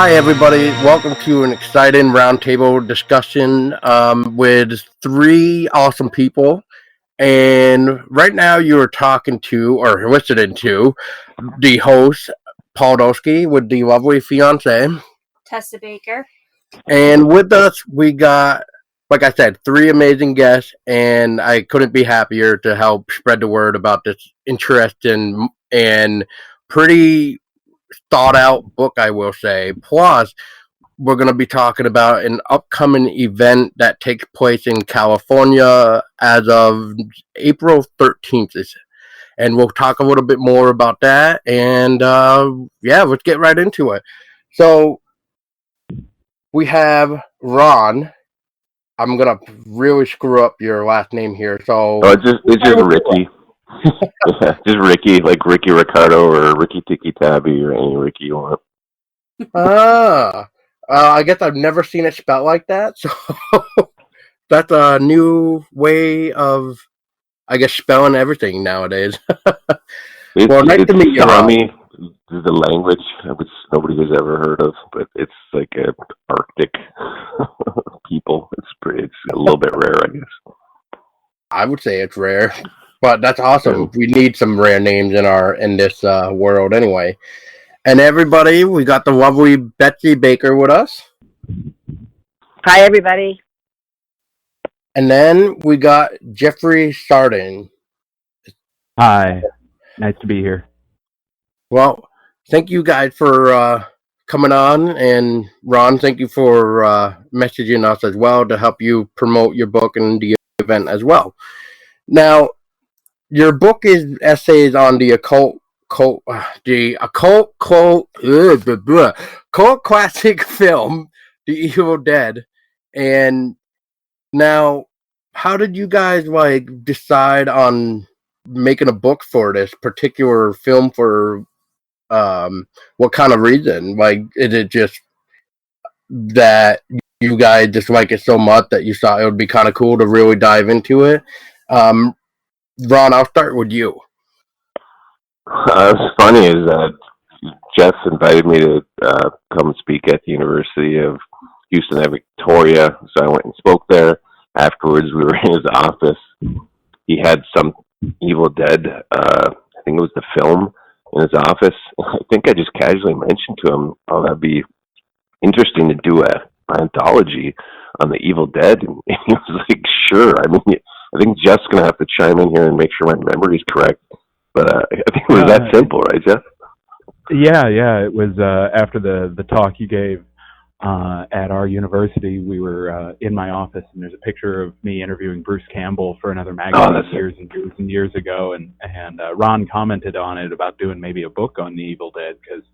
Hi, everybody. Welcome to an exciting roundtable discussion with three awesome people. And right now, you're talking to or listening to the host, Paul Dolsky, with the lovely fiance. Tessa Baker. And with us, we got, like I said, three amazing guests. And I couldn't be happier to help spread the word about this interesting and pretty thought out book, I will say. Plus, we're going to be talking about an upcoming event that takes place in California as of April 13th. And we'll talk a little bit more about that. And let's get right into it. So we have Ron. I'm going to really screw up your last name here. So it's just Riekki. Just Riekki, like Ricky Ricardo or Ricky Tiki Tabby or any Ricky you want. I guess I've never seen it spelled like that, so that's a new way of, I guess, spelling everything nowadays. Well, nice to meet you, Sami, the language which nobody has ever heard of, but it's like an Arctic people. It's a little bit rare, I guess. I would say it's rare, but that's awesome. We need some rare names in this world anyway. And everybody, we got the lovely Betsy Baker with us. Hi, everybody. And then we got Jeffrey Sartain. Hi. Nice to be here. Well, thank you guys for coming on. And Ron, thank you for messaging us as well to help you promote your book and the event as well. Now, your book is essays on the occult classic film, The Evil Dead. And now, how did you guys decide on making a book for this particular film? For what kind of reason? Like, is it just that you guys just like it so much that you thought it would be kind of cool to really dive into it? Ron, I'll start with you. What's funny is that Jeff invited me to come speak at the University of Houston at Victoria, so I went and spoke there. Afterwards, we were in his office. He had some Evil Dead, I think it was the film, in his office. I think I just casually mentioned to him, oh, that'd be interesting to do an anthology on the Evil Dead, and he was like, sure. I mean, I think Jeff's going to have to chime in here and make sure my memory's correct. But I think it was that simple, right, Jeff? Yeah. It was after the talk you gave at our university. We were in my office, and there's a picture of me interviewing Bruce Campbell for another magazine years and years ago. And Ron commented on it about doing maybe a book on the Evil Dead because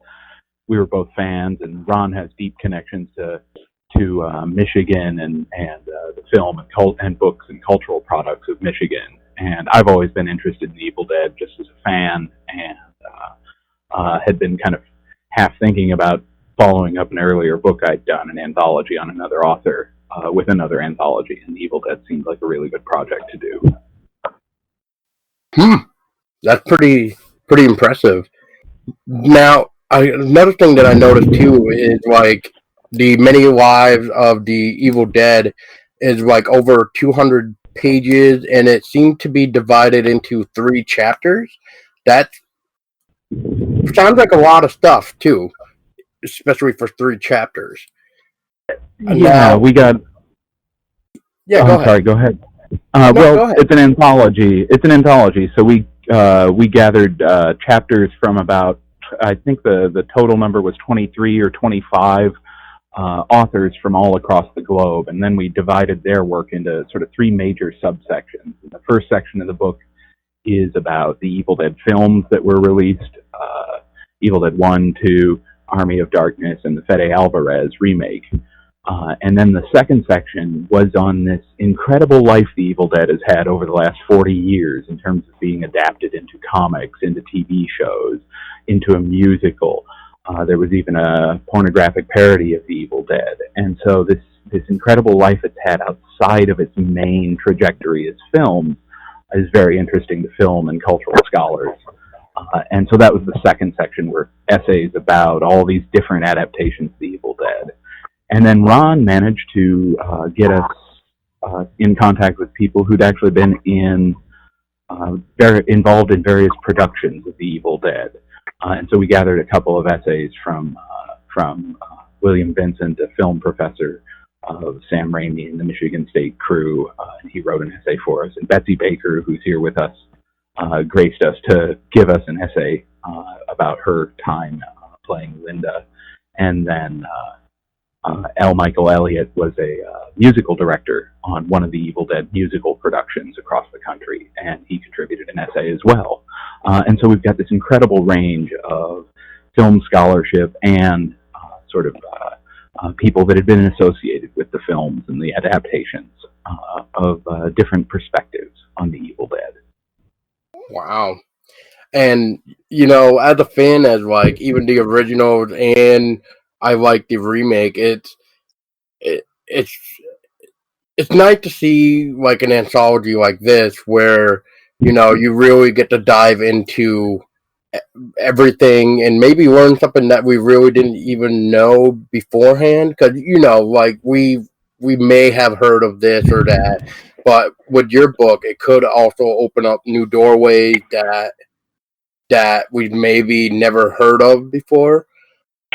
we were both fans, and Ron has deep connections to Michigan and the film and books and cultural products of Michigan. And I've always been interested in Evil Dead just as a fan, and had been kind of half thinking about following up an earlier book I'd done, an anthology on another author with another anthology, and Evil Dead seemed like a really good project to do. That's pretty impressive. Now, another thing that I noticed too is like the many lives of the Evil Dead is like over 200 pages, and it seemed to be divided into 3 chapters. That sounds like a lot of stuff too, especially for 3 chapters. Yeah, we got. Yeah, go ahead. Sorry, go ahead. Go ahead. It's an anthology. So we gathered chapters from about, I think the total number was 23 or 25 authors from all across the globe, and then we divided their work into sort of 3 major subsections. The first section of the book is about the Evil Dead films that were released, Evil Dead 1, 2, Army of Darkness, and the Fede Alvarez remake. And then the second section was on this incredible life the Evil Dead has had over the last 40 years in terms of being adapted into comics, into TV shows, into a musical. There was even a pornographic parody of the Evil Dead. And so this incredible life it's had outside of its main trajectory as film is very interesting to film and cultural scholars. And so that was the second section, were essays about all these different adaptations of the Evil And then Ron managed to get us in contact with people who'd actually been very involved in various productions of The Evil Dead. And so we gathered a couple of essays from William Vincent, a film professor of Sam Raimi and the Michigan State crew, and he wrote an essay for us. And Betsy Baker, who's here with us, graced us to give us an essay about her time playing Linda. And then L. Michael Elliott was a musical director on one of the Evil Dead musical productions across the country, and he contributed an essay as well. And so we've got this incredible range of film scholarship and people that had been associated with the films and the adaptations of different perspectives on the Evil Dead. Wow. And, as a fan, as like even the originals and I like the remake, it's nice to see like an anthology like this where, you really get to dive into everything and maybe learn something that we really didn't even know beforehand. Because, like we may have heard of this or that, but with your book, it could also open up new doorways that we maybe never heard of before,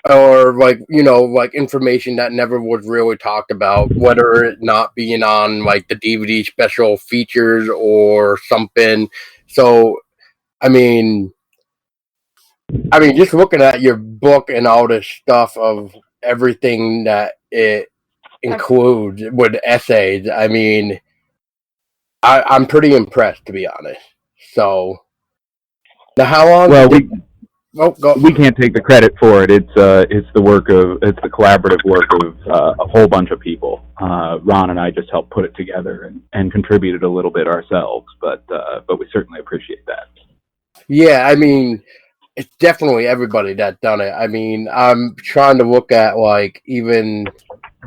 or like information that never was really talked about, whether it not being on like the DVD special features or something. So I mean just looking at your book and all this stuff of everything that it includes with essays, I'm pretty impressed, to be honest. So now, how long? Well, we can't take the credit for it. It's the collaborative work of a whole bunch of people. Ron and I just helped put it together and contributed a little bit ourselves, but we certainly appreciate that. Yeah, it's definitely everybody that done it. I'm trying to look at like even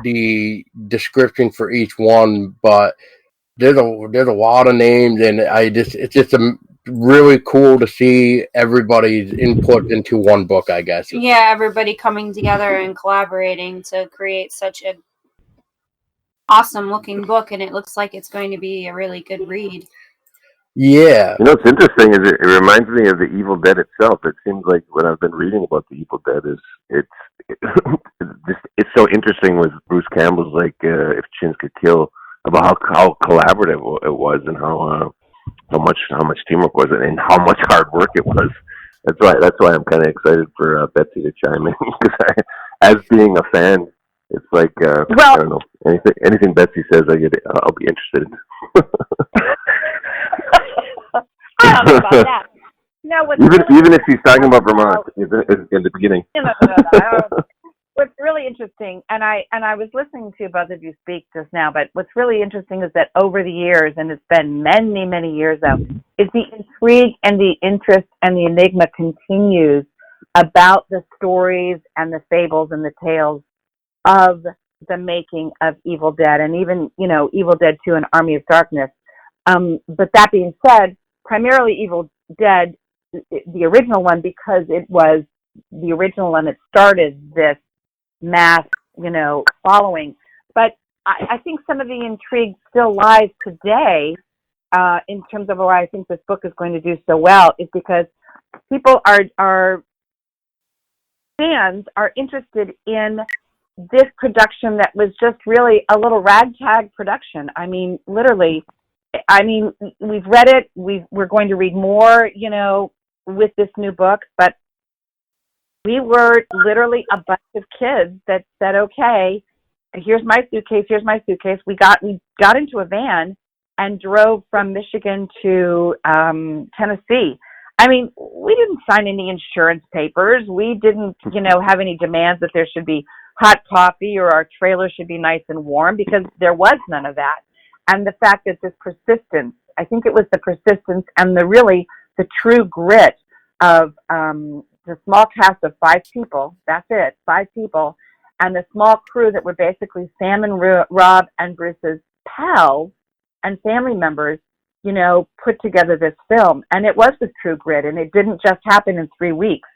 the description for each one, but there's a lot of names, and it's just really cool to see everybody's input into one book, I guess. Yeah, everybody coming together and collaborating to create such an awesome looking book, and it looks like it's going to be a really good read. Yeah. What's interesting is it reminds me of the Evil Dead itself. It seems like what I've been reading about the Evil Dead is it's so interesting with Bruce Campbell's like If Chins Could Kill, about how collaborative it was and how much teamwork was and how much hard work it was. That's why I'm kind of excited for Betsy to chime in, because as being a fan, it's like I don't know, anything Betsy says, I'll be interested in. I don't know about that. No, even if she's talking about Vermont in the beginning. No. What's really interesting, and I was listening to both of you speak just now, but what's really interesting is that over the years, and it's been many, many years now, is the intrigue and the interest and the enigma continues about the stories and the fables and the tales of the making of Evil Dead, and even, Evil Dead 2 and Army of Darkness. But that being said, primarily Evil Dead, the original one, because it was the original one that started this mass, following. But I think some of the intrigue still lies today in terms of why I think this book is going to do so well, is because people are fans are interested in this production that was just really a little ragtag production. Literally, we've read it. We're going to read more, with this new book, but we were literally a bunch of kids that said, okay, here's my suitcase. We got into a van and drove from Michigan to Tennessee. We didn't sign any insurance papers. We didn't, have any demands that there should be hot coffee or our trailer should be nice and warm, because there was none of that. And the fact that this persistence, I think it was the persistence and the true grit of the small cast of 5 people, that's it, 5 people, and the small crew that were basically Sam and Rob and Bruce's pals and family members, put together this film. And it was with true grit, and it didn't just happen in 3 weeks.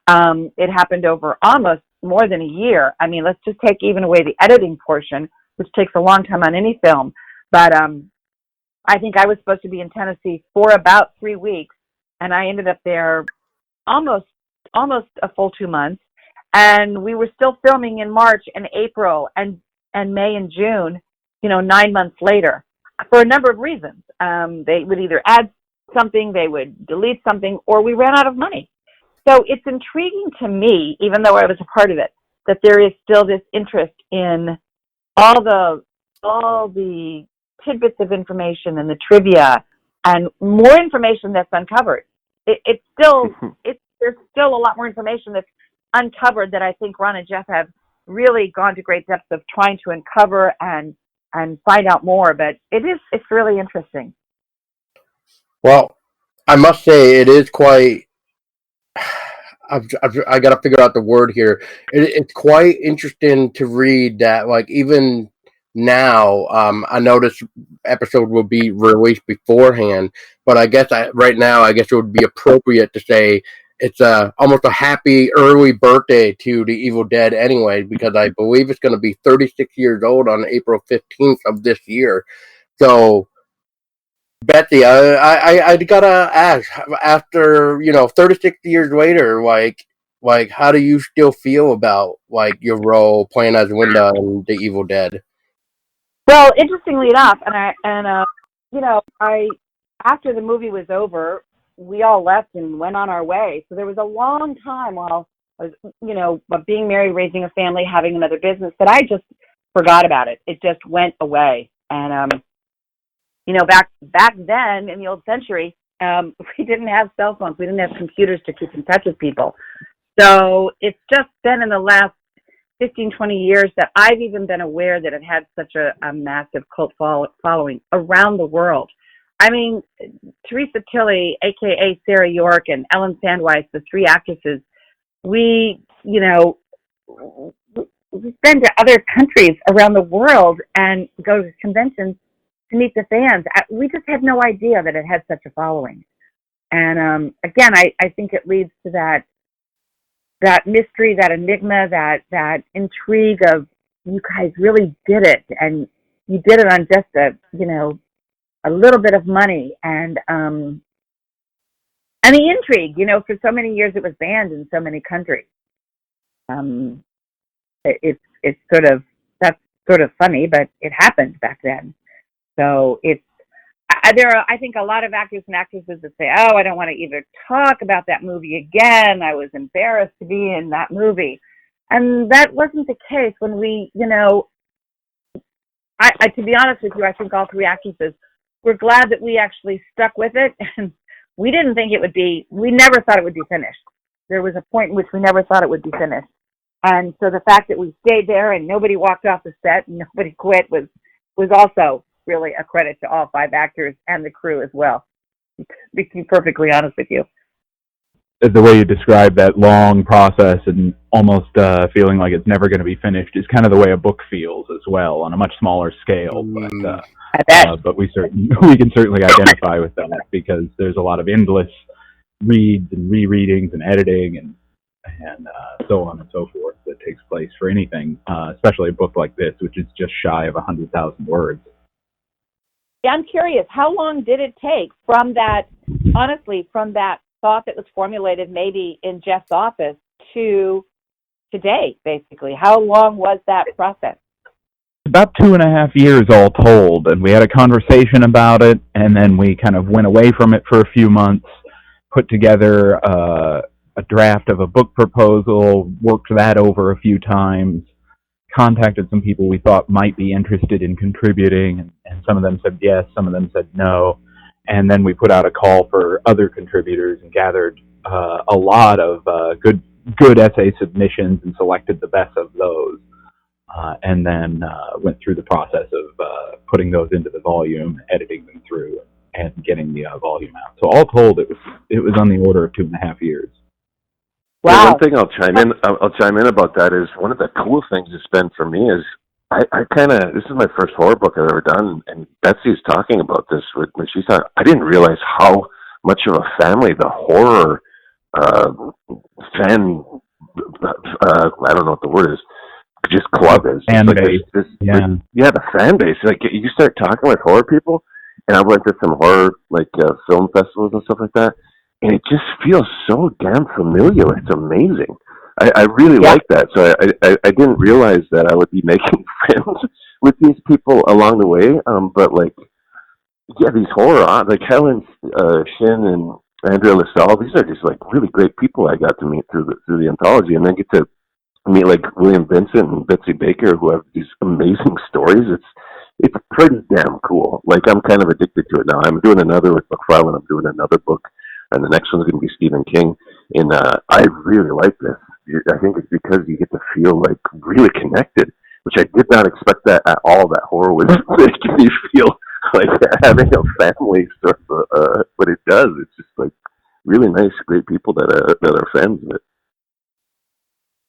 It happened over almost more than a year. I mean, let's just take even away the editing portion, which takes a long time on any film. But I think I was supposed to be in Tennessee for about 3 weeks, and I ended up there almost a full 2 months. And we were still filming in March and April and May and June, 9 months later, for a number of reasons. They would either add something, they would delete something, or we ran out of money. So it's intriguing to me, even though I was a part of it, that there is still this interest in all the tidbits of information and the trivia and more information that's uncovered. There's still a lot more information that's uncovered that I think Ron and Jeff have really gone to great depths of trying to uncover and find out more. But it's really interesting. Well, I must say it is quite. I got to figure out the word here. It's quite interesting to read that, like, even now, I know this episode will be released beforehand, but I guess right now, I guess it would be appropriate to say it's almost a happy early birthday to The Evil Dead anyway, because I believe it's going to be 36 years old on April 15th of this year. So, Betsy, I gotta ask, after 36 years later, like how do you still feel about like your role playing as Linda in The Evil Dead? Well, interestingly enough, I after the movie was over, we all left and went on our way. So there was a long time while I was, being married, raising a family, having another business, that I just forgot about it. It just went away. And back then in the old century, we didn't have cell phones. We didn't have computers to keep in touch with people. So it's just been in the last 15, 20 years that I've even been aware that it had such a massive cult following around the world. I mean, Teresa Tilley, a.k.a. Sarah York, and Ellen Sandweiss, the three actresses, we've been to other countries around the world and go to conventions to meet the fans. We just had no idea that it had such a following. And again, I think it leads to that mystery, that enigma, that intrigue of, you guys really did it, and you did it on just a little bit of money, and the intrigue. For so many years it was banned in so many countries. It's that's sort of funny, but it happened back then. So there are, I think, a lot of actors and actresses that say, "Oh, I don't want to either talk about that movie again. I was embarrassed to be in that movie," and that wasn't the case when we, I to be honest with you, I think all three actresses were glad that we actually stuck with it, and we didn't think it would be. We never thought it would be finished. There was a point in which we never thought it would be finished, and so the fact that we stayed there and nobody walked off the set and nobody quit was also really a credit to all five actors and the crew as well, to be perfectly honest with you. The way you describe that long process and almost feeling like it's never going to be finished is kind of the way a book feels as well, on a much smaller scale. But we can certainly identify with that, because there's a lot of endless reads and rereadings and editing and so on and so forth that takes place for anything, especially a book like this, which is just shy of 100,000 words. I'm curious, how long did it take from that thought that was formulated maybe in Jeff's office to today, basically? How long was that process? About 2.5 years all told, and we had a conversation about it, and then we kind of went away from it for a few months, put together a draft of a book proposal, worked that over a few times, contacted some people we thought might be interested in contributing, and some of them said yes, some of them said no, and then we put out a call for other contributors and gathered a lot of good essay submissions and selected the best of those, and then went through the process of putting those into the volume, editing them through, and getting the volume out. So all told, it was on the order of 2.5 years. Wow. Yeah, one thing I'll chime in about that is, one of the cool things it's been for me is this is my first horror book I've ever done, and Betsy's talking about this when she thought, I didn't realize how much of a family the horror fan I don't know what the word is, just club is. Fan like base. The fan base. Like you start talking with horror people, and I went to some horror film festivals and stuff like that, and it just feels so damn familiar. It's amazing. I really like that. So I didn't realize that I would be making friends with these people along the way. But these horror like Helen Shin and Andrea LaSalle, these are just like really great people I got to meet through the anthology, and then get to meet like William Vincent and Betsy Baker, who have these amazing stories. It's pretty damn cool. Like, I'm kind of addicted to it now. I'm doing another with McFarlane. I'm doing another book, and the next one's going to be Stephen King. And I really like this. I think it's because you get to feel like really connected, which I did not expect that at all. That horror was making me feel like having a family sort of, but it does. It's just like really nice, great people that are fans of it.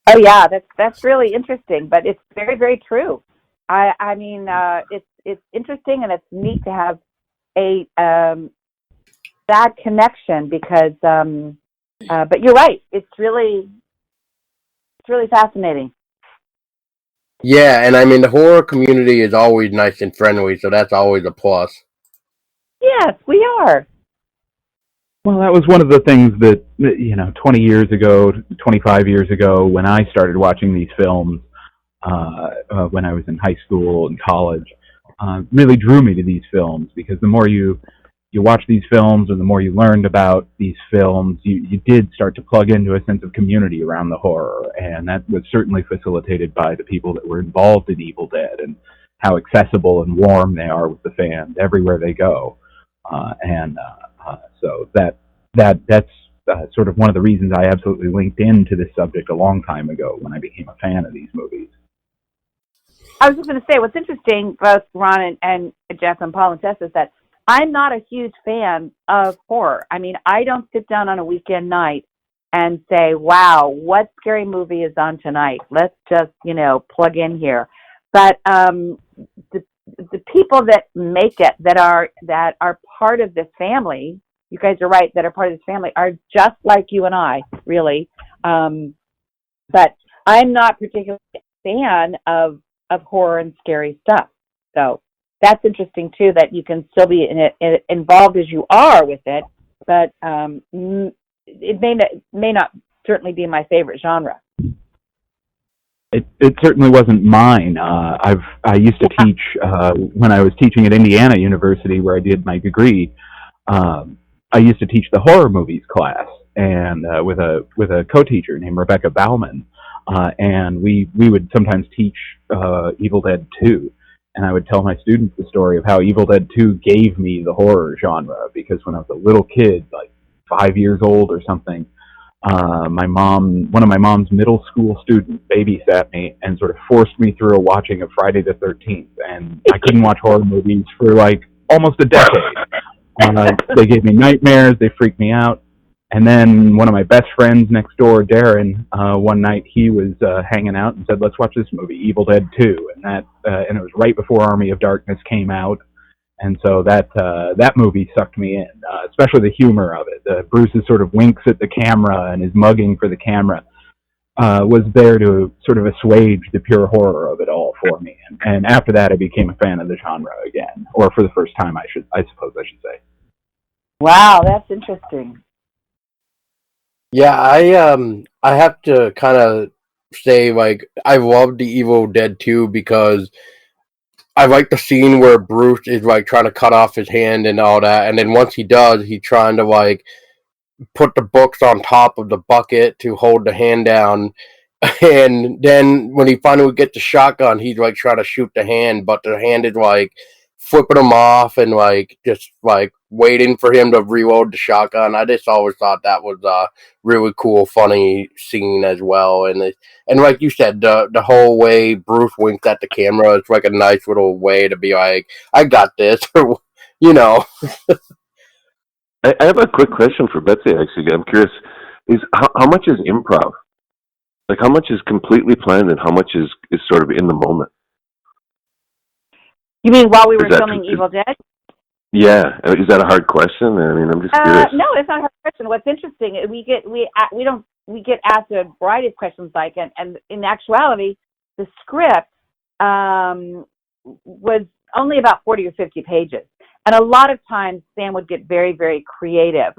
Oh yeah, that's really interesting, but it's very, very true. I mean, it's interesting, and it's neat to have a that connection because, but you're right. It's really fascinating. Yeah, and I mean the horror community is always nice and friendly, so that's always a plus. Yes, we are. Well, that was one of the things that, 20 years ago, 25 years ago, when I started watching these films, when I was in high school and college, really drew me to these films, because the more you watch these films and the more you learned about these films, you did start to plug into a sense of community around the horror, and that was certainly facilitated by the people that were involved in Evil Dead and how accessible and warm they are with the fans everywhere they go. So that's sort of one of the reasons I absolutely linked into this subject a long time ago when I became a fan of these movies. I was just going to say, what's interesting, both Ron and Jeff and Paul and Tess, is that I'm not a huge fan of horror. I mean, I don't sit down on a weekend night and say, wow, what scary movie is on tonight? Let's just, plug in here. But the people that make it, that are part of this family, you guys are right, that are part of this family, are just like you and I, really. But I'm not particularly a fan of horror and scary stuff. So that's interesting, too, that you can still be involved as you are with it, but it may not certainly be my favorite genre. It certainly wasn't mine. I used to teach when I was teaching at Indiana University, where I did my degree. I used to teach the horror movies class, and with a co-teacher named Rebecca Bauman, and we would sometimes teach Evil Dead 2, and I would tell my students the story of how Evil Dead 2 gave me the horror genre, because when I was a little kid, like 5 years old or something, one of my mom's middle school students babysat me and sort of forced me through a watching of Friday the 13th, and I couldn't watch horror movies for like almost a decade. They gave me nightmares, they freaked me out. And then one of my best friends next door, Darren, one night he was hanging out and said, let's watch this movie, Evil Dead 2. And it was right before Army of Darkness came out. And so that movie sucked me in, especially the humor of it. Bruce's sort of winks at the camera and his mugging for the camera was there to sort of assuage the pure horror of it all for me. And after that, I became a fan of the genre again, or for the first time, I suppose I should say. Wow, that's interesting. Yeah, I have to kind of say, like, I love the Evil Dead 2 because I like the scene where Bruce is, like, trying to cut off his hand and all that, and then once he does, he's trying to, like, put the books on top of the bucket to hold the hand down, and then when he finally gets the shotgun, he's, like, trying to shoot the hand, but the hand is, like, flipping him off and, like, just, like, waiting for him to reload the shotgun. I just always thought that was a really cool, funny scene as well. And like you said, the whole way Bruce winks at the camera, it's like a nice little way to be like, I got this, you know. I have a quick question for Betsy, actually. I'm curious, is how much is improv? Like, how much is completely planned and how much is sort of in the moment? You mean while we were filming Evil Dead? Yeah. Is that a hard question? I mean, I'm just curious. No, it's not a hard question. What's interesting, we don't we get asked a variety of questions like, and in actuality, the script was only about 40 or 50 pages. And a lot of times Sam would get very, very creative.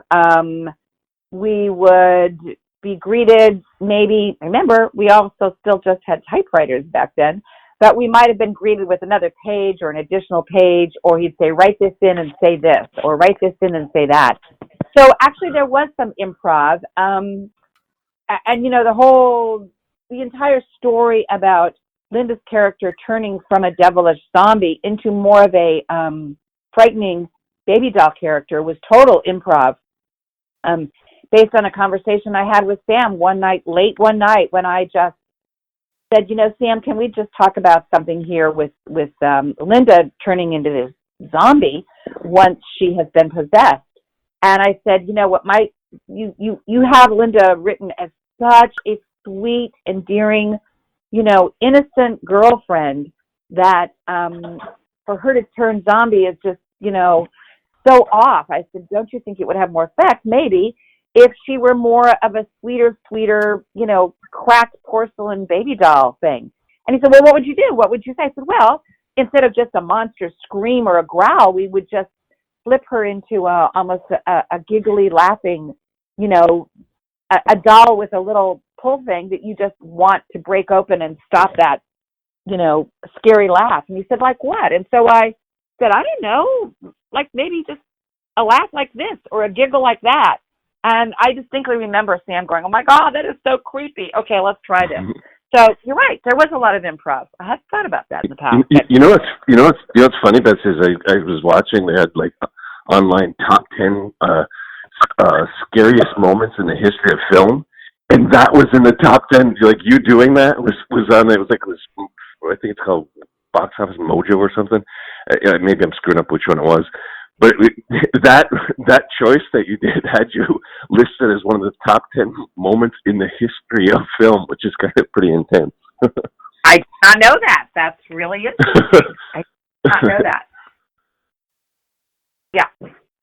We would be greeted, maybe, remember, we also still just had typewriters back then, but we might have been greeted with another page or an additional page, or he'd say, write this in and say this, or write this in and say that. So actually there was some improv. And, you know, the entire story about Linda's character turning from a devilish zombie into more of a frightening baby doll character was total improv, based on a conversation I had with Sam late one night when I just said, you know, Sam, can we just talk about something here with Linda turning into this zombie once she has been possessed? And I said, you know what, you have Linda written as such a sweet, endearing, you know, innocent girlfriend that for her to turn zombie is just, you know, so off. I said, don't you think it would have more effect, maybe, if she were more of a sweeter, you know, cracked porcelain baby doll thing? And he said, well, what would you do? What would you say? I said, well, instead of just a monster scream or a growl, we would just flip her into almost a giggly, laughing, you know, a doll with a little pull thing that you just want to break open and stop that, you know, scary laugh. And he said, like what? And so I said, I don't know, like maybe just a laugh like this or a giggle like that. And I distinctly remember Sam going, oh my God, that is so creepy. Okay, let's try this. So you're right. There was a lot of improv. I had thought about that in the past. What's funny, Betsy, is I was watching. They had like online top 10 scariest moments in the history of film, and that was in the top 10. Like you doing that was on. It was like I think it's called Box Office Mojo or something. Maybe I'm screwing up which one it was. But that choice that you did had you listed as one of the top 10 moments in the history of film, which is kind of pretty intense. I did not know that. That's really interesting. I did not know that. Yeah.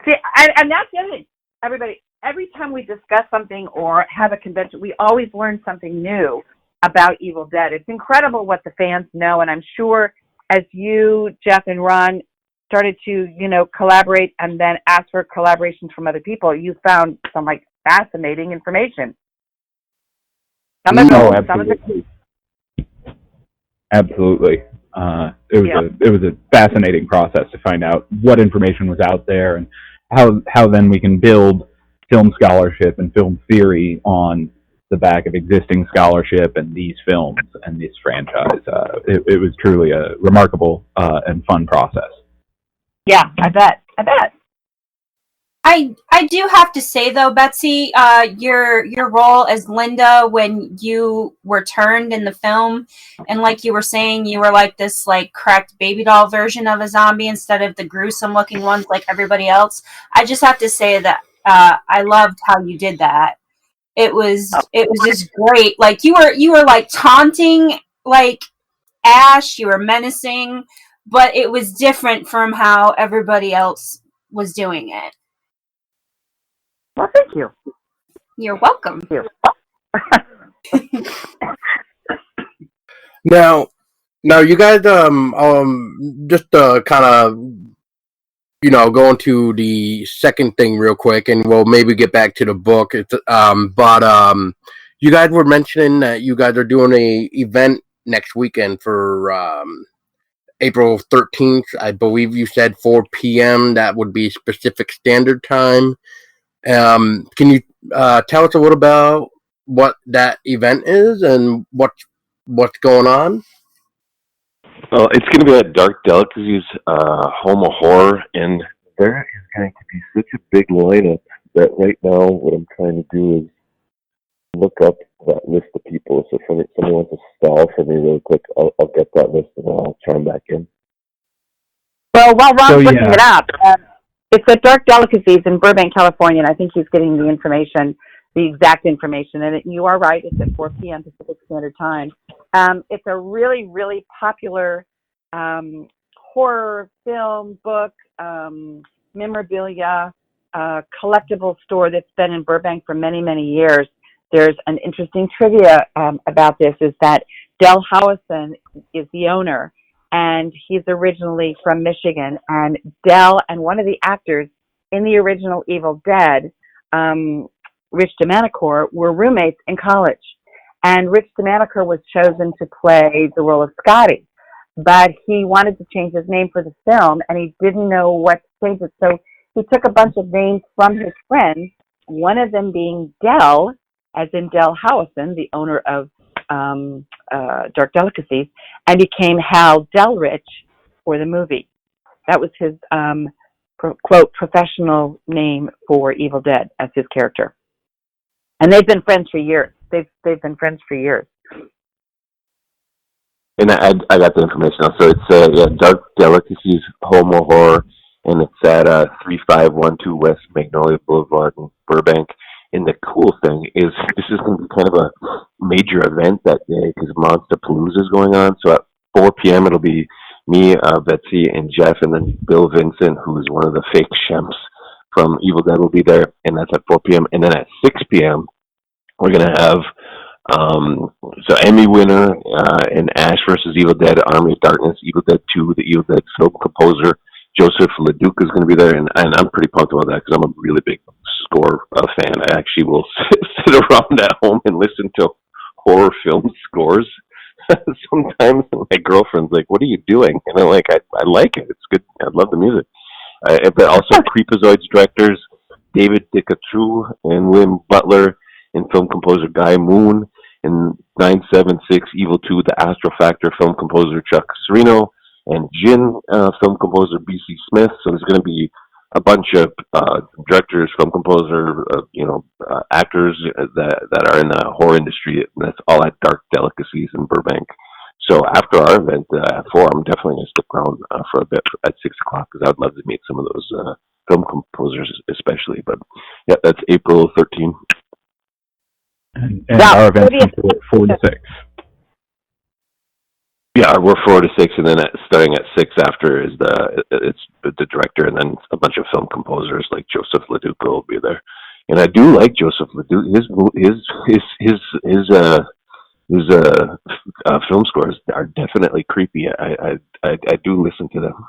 See, and that's the other thing. Everybody, every time we discuss something or have a convention, we always learn something new about Evil Dead. It's incredible what the fans know, and I'm sure as you, Jeff, and Ron started to, you know, collaborate and then ask for collaborations from other people, you found some like fascinating information. Absolutely. It was a fascinating process to find out what information was out there and how then we can build film scholarship and film theory on the back of existing scholarship and these films and this franchise. It was truly a remarkable and fun process. Yeah, I bet. I do have to say though, Betsy, your role as Linda when you were turned in the film, and like you were saying, you were like this like cracked baby doll version of a zombie instead of the gruesome looking ones like everybody else. I just have to say that I loved how you did that. It was just great. Like you were like taunting like Ash, you were menacing, but it was different from how everybody else was doing it. Well, thank you. You're welcome. Thank you. Now you guys just kind of, you know, go into the second thing real quick, and we'll maybe get back to the book. It's but you guys were mentioning that you guys are doing a event next weekend for April 13th. I believe you said 4 p.m. That would be Pacific Standard Time. Can you tell us a little about what that event is and what's going on? Well, it's going to be at Dark Delicacies, Home of Horror, and there is going to be such a big lineup that right now what I'm trying to do is look up that list of people. So if somebody wants to stall for me real quick, I'll get that list and I'll chime back in. Well, while Ron's looking it up, it's at Dark Delicacies in Burbank, California, and I think he's getting the information, the exact information. And you are right, it's at 4 p.m. Pacific Standard Time. It's a really, really popular horror film, book, memorabilia, collectible store that's been in Burbank for many, many years. there's an interesting trivia about this, is that Del Howison is the owner, and he's originally from Michigan. And Del and one of the actors in the original Evil Dead, Rich DeManicore, were roommates in college. And Rich DeManicore was chosen to play the role of Scotty, but he wanted to change his name for the film, and he didn't know what to change it. So he took a bunch of names from his friends, one of them being Del, as in Del Howison, the owner of Dark Delicacies, and became Hal Delrich for the movie. That was his, quote, professional name for Evil Dead as his character. And they've been friends for years. They've been friends for years. And I got the information now. So it's Dark Delicacies Homo Horror, and it's at 3512 West Magnolia Boulevard in Burbank. And the cool thing is this is going to be kind of a major event that day because Monsterpalooza is going on. So at 4 p.m. it'll be me, Betsy, and Jeff, and then Bill Vincent, who's one of the fake Shemps from Evil Dead, will be there, and that's at 4 p.m. And then at 6 p.m. we're going to have so Emmy winner in Ash versus Evil Dead, Army of Darkness, Evil Dead 2, the Evil Dead film composer Joseph Leduc is going to be there, and I'm pretty pumped about that because I'm a really big score fan. I actually will sit around at home and listen to horror film scores. Sometimes my girlfriend's like, "What are you doing?" And I'm like, "I like it. It's good. I love the music." But also Creepazoids directors David Dicatru and William Butler, and film composer Guy Moon, and 976 Evil 2, the Astro Factor film composer Chuck Sereno, and Jin film composer B.C. Smith. So there's going to be a bunch of directors, film composer, actors that are in the horror industry. And that's all at Dark Delicacies in Burbank. So after our event at 4, I'm definitely going to stick around for a bit at 6 o'clock because I'd love to meet some of those film composers especially. But yeah, that's April 13th. And our event's from 4 to 6. Yeah, we're 4 to 6, and then starting at 6 after is the director, and then a bunch of film composers like Joseph Leduc will be there. And I do like Joseph Leduc. His film scores are definitely creepy. I do listen to them.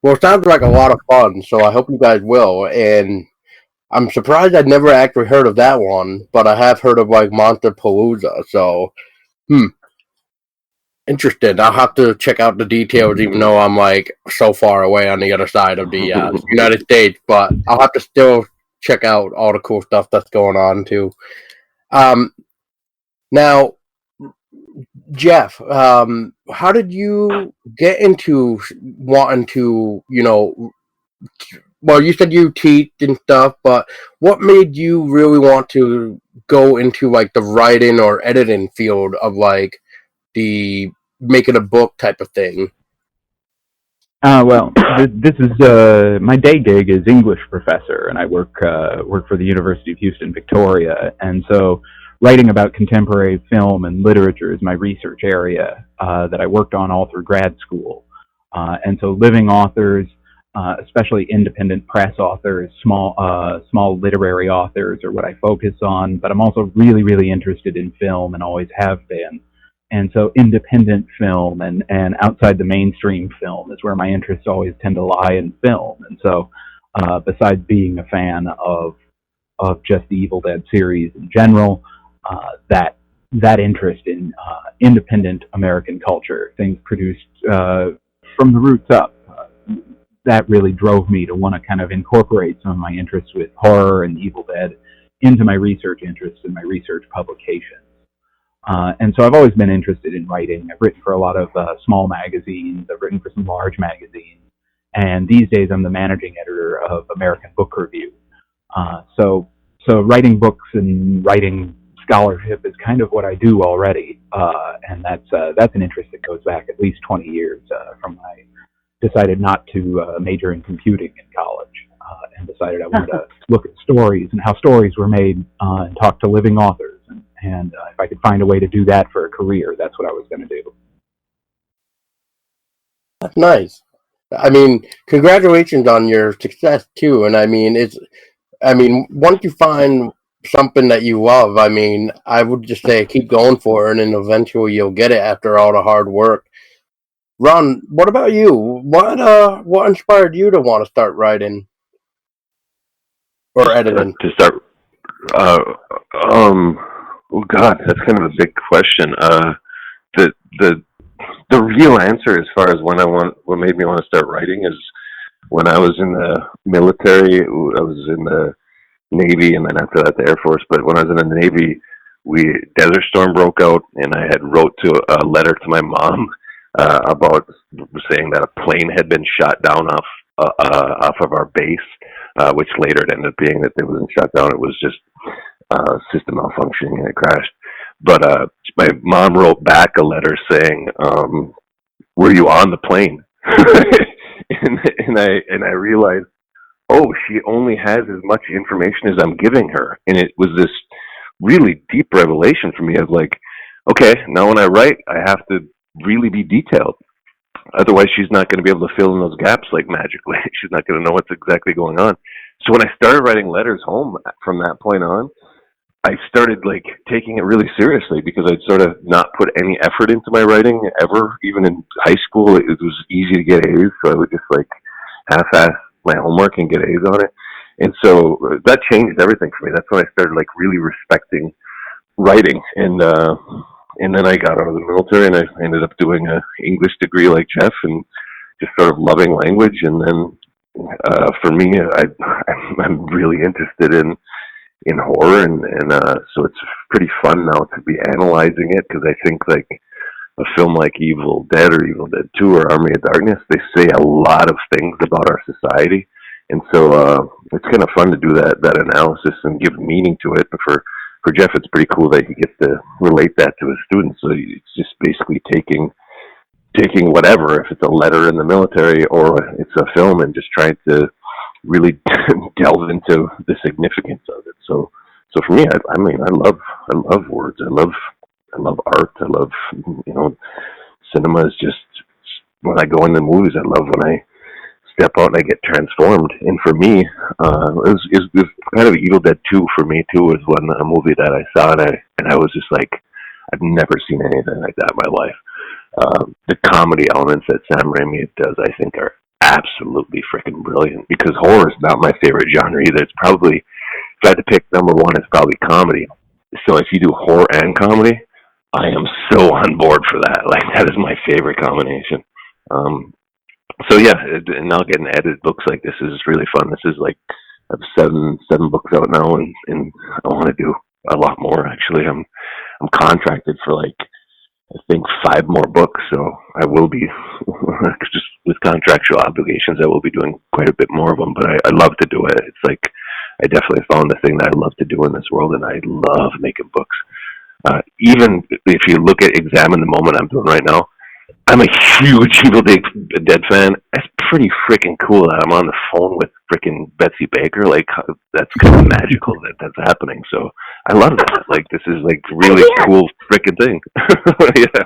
Well, it sounds like a lot of fun, so I hope you guys will. And I'm surprised I'd never actually heard of that one, but I have heard of like Monsterpalooza, so interested. I'll have to check out the details, even though I'm like so far away on the other side of the United States. But I'll have to still check out all the cool stuff that's going on too. Now, Jeff, how did you get into wanting to, well, you said you teach and stuff, but what made you really want to go into like the writing or editing field of like the making a book type of thing? Well, this is my day gig is English professor, and I work for the University of Houston, Victoria, and so writing about contemporary film and literature is my research area that I worked on all through grad school, and so living authors, especially independent press authors, small literary authors, are what I focus on. But I'm also really, really interested in film and always have been. And so independent film and outside the mainstream film is where my interests always tend to lie in film. And so besides being a fan of just the Evil Dead series in general, that interest in independent American culture, things produced from the roots up, that really drove me to want to kind of incorporate some of my interests with horror and Evil Dead into my research interests and my research publications. And so I've always been interested in writing. I've written for a lot of small magazines. I've written for some large magazines. And these days I'm the managing editor of American Book Review. So writing books and writing scholarship is kind of what I do already. And that's an interest that goes back at least 20 years from when I decided not to major in computing in college and decided I wanted to look at stories and how stories were made and talk to living authors. And if I could find a way to do that for a career, that's what I was going to do. That's nice. I mean, congratulations on your success too. And I mean, I mean, once you find something that you love, I mean, I would just say keep going for it, and then eventually you'll get it after all the hard work. Ron, what about you? What inspired you to want to start writing or editing? To start, uh, oh God, that's kind of a big question. The the the real answer, as far as what made me want to start writing, is when I was in the military. I was in the Navy, and then after that the Air Force. But when I was in the Navy, Desert Storm broke out, and I had wrote to a letter to my mom about saying that a plane had been shot down off of our base, which later it ended up being that it wasn't shot down. It was just system malfunctioning and it crashed. But my mom wrote back a letter saying, "Were you on the plane?" and I realized, oh, she only has as much information as I'm giving her. And it was this really deep revelation for me of like, okay, now when I write, I have to really be detailed. Otherwise, she's not going to be able to fill in those gaps like magically. She's not going to know what's exactly going on. So when I started writing letters home from that point on, I started like taking it really seriously because I'd sort of not put any effort into my writing ever. Even in high school, it was easy to get A's, so I would just like half-ass my homework and get A's on it. And so that changed everything for me. That's when I started like really respecting writing. And then I got out of the military and I ended up doing a English degree like Jeff and just sort of loving language. And then for me, I'm really interested in horror, and so it's pretty fun now to be analyzing it because I think like a film like Evil Dead or Evil Dead 2 or Army of Darkness, they say a lot of things about our society, and so it's kind of fun to do that analysis and give meaning to it. For Jeff, it's pretty cool that he gets to relate that to his students. So it's just basically taking whatever, if it's a letter in the military or it's a film, and just trying to really delve into the significance of it. So for me, I mean, I love words. I love art. I love, cinema is just, when I go into movies, I love when I step out and I get transformed. And for me, it was kind of Evil Dead 2 for me too, was one a movie that I saw and I was just like, I've never seen anything like that in my life. The comedy elements that Sam Raimi does, I think, are absolutely freaking brilliant, because horror is not my favorite genre either. It's probably, if I had to pick number one, it's probably comedy. So if you do horror and comedy, I am so on board for that. Like, that is my favorite combination. So yeah, and now getting edited books like this is really fun. This is like, I have seven books out now, and I want to do a lot more. Actually, I'm contracted for like, I think 5 more books, so I will be, just with contractual obligations, I will be doing quite a bit more of them, but I love to do it. It's like, I definitely found the thing that I love to do in this world, and I love making books. Even if you examine the moment I'm doing right now, I'm a huge Evil Dead fan. It's pretty freaking cool that I'm on the phone with freaking Betsy Baker. Like, that's kind of magical that's happening. So I love that. Like, this is like really cool freaking thing. Yeah.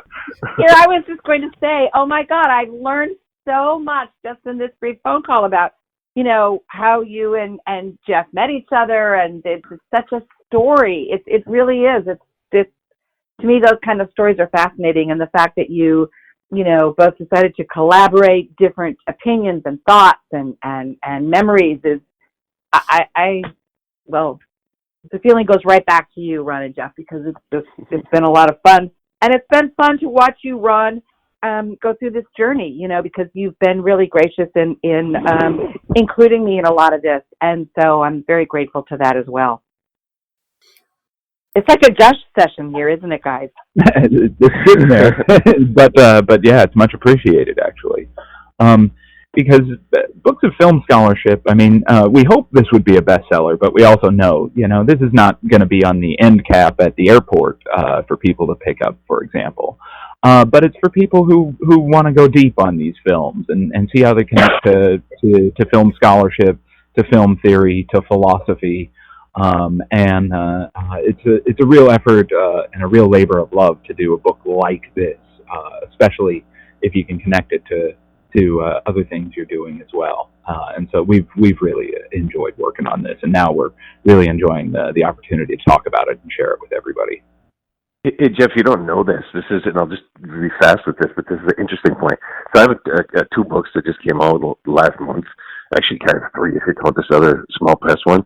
Here, I was just going to say, oh my God, I learned so much just in this brief phone call about, how you and Jeff met each other, and it's such a story. It really is. It's to me, those kind of stories are fascinating, and the fact that you both decided to collaborate different opinions and thoughts and memories is, well, the feeling goes right back to you, Ron and Jeff, because it's been a lot of fun. And it's been fun to watch you, Ron, go through this journey, because you've been really gracious in including me in a lot of this. And so I'm very grateful to that as well. It's like a gush session here, isn't it, guys? It's sitting there, but yeah, it's much appreciated actually, because books of film scholarship. I mean, we hope this would be a bestseller, but we also know, this is not going to be on the end cap at the airport for people to pick up, for example. But it's for people who want to go deep on these films and see how they connect to film scholarship, to film theory, to philosophy. It's a real effort and a real labor of love to do a book like this, especially if you can connect it to to other things you're doing as well. And so we've really enjoyed working on this, and now we're really enjoying the opportunity to talk about it and share it with everybody. Hey, Jeff, you don't know this. This is, and I'll just be fast with this, but this is an interesting point. So I have 2 books that just came out last month. Actually, kind of 3 if you count this other small press one.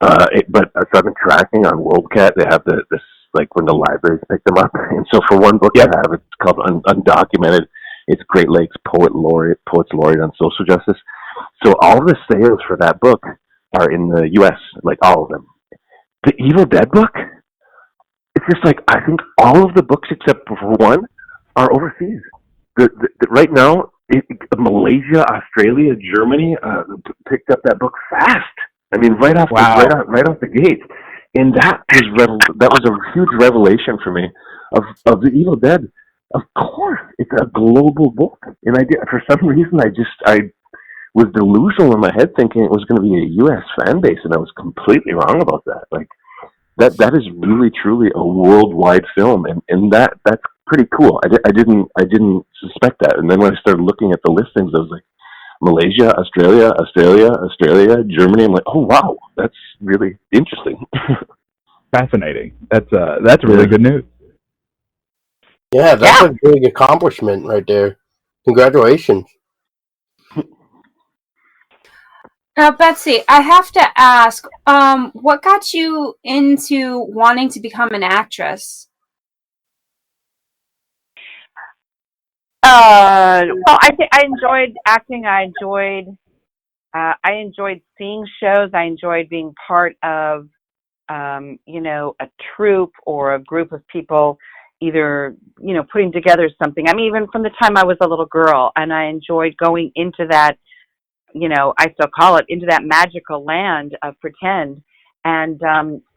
But so I've been tracking on WorldCat. They have this like when the libraries pick them up. And so for one book I have, it's called Undocumented. It's Great Lakes Poets Laureate on social justice. So all the sales for that book are in the U.S., like all of them. The Evil Dead book, it's just like, I think all of the books except for one are overseas. Right now, Malaysia, Australia, Germany picked up that book fast. I mean, right off the gate. And that was a huge revelation for me of the Evil Dead. Of course, it's a global book, and for some reason I was delusional in my head, thinking it was going to be a U.S. fan base, and I was completely wrong about that. Like that is really truly a worldwide film, and that's pretty cool. I didn't suspect that, and then when I started looking at the listings, I was like, Malaysia, Australia, Germany. I'm like, oh wow, that's really interesting. Fascinating. That's really good news. Yeah, that's a big accomplishment right there. Congratulations. Now, Betsy, I have to ask, what got you into wanting to become an actress? Well, I enjoyed acting. I enjoyed seeing shows. I enjoyed being part of, a troupe or a group of people, either, putting together something. I mean, even from the time I was a little girl, and I enjoyed going into that, I still call it, into that magical land of pretend. And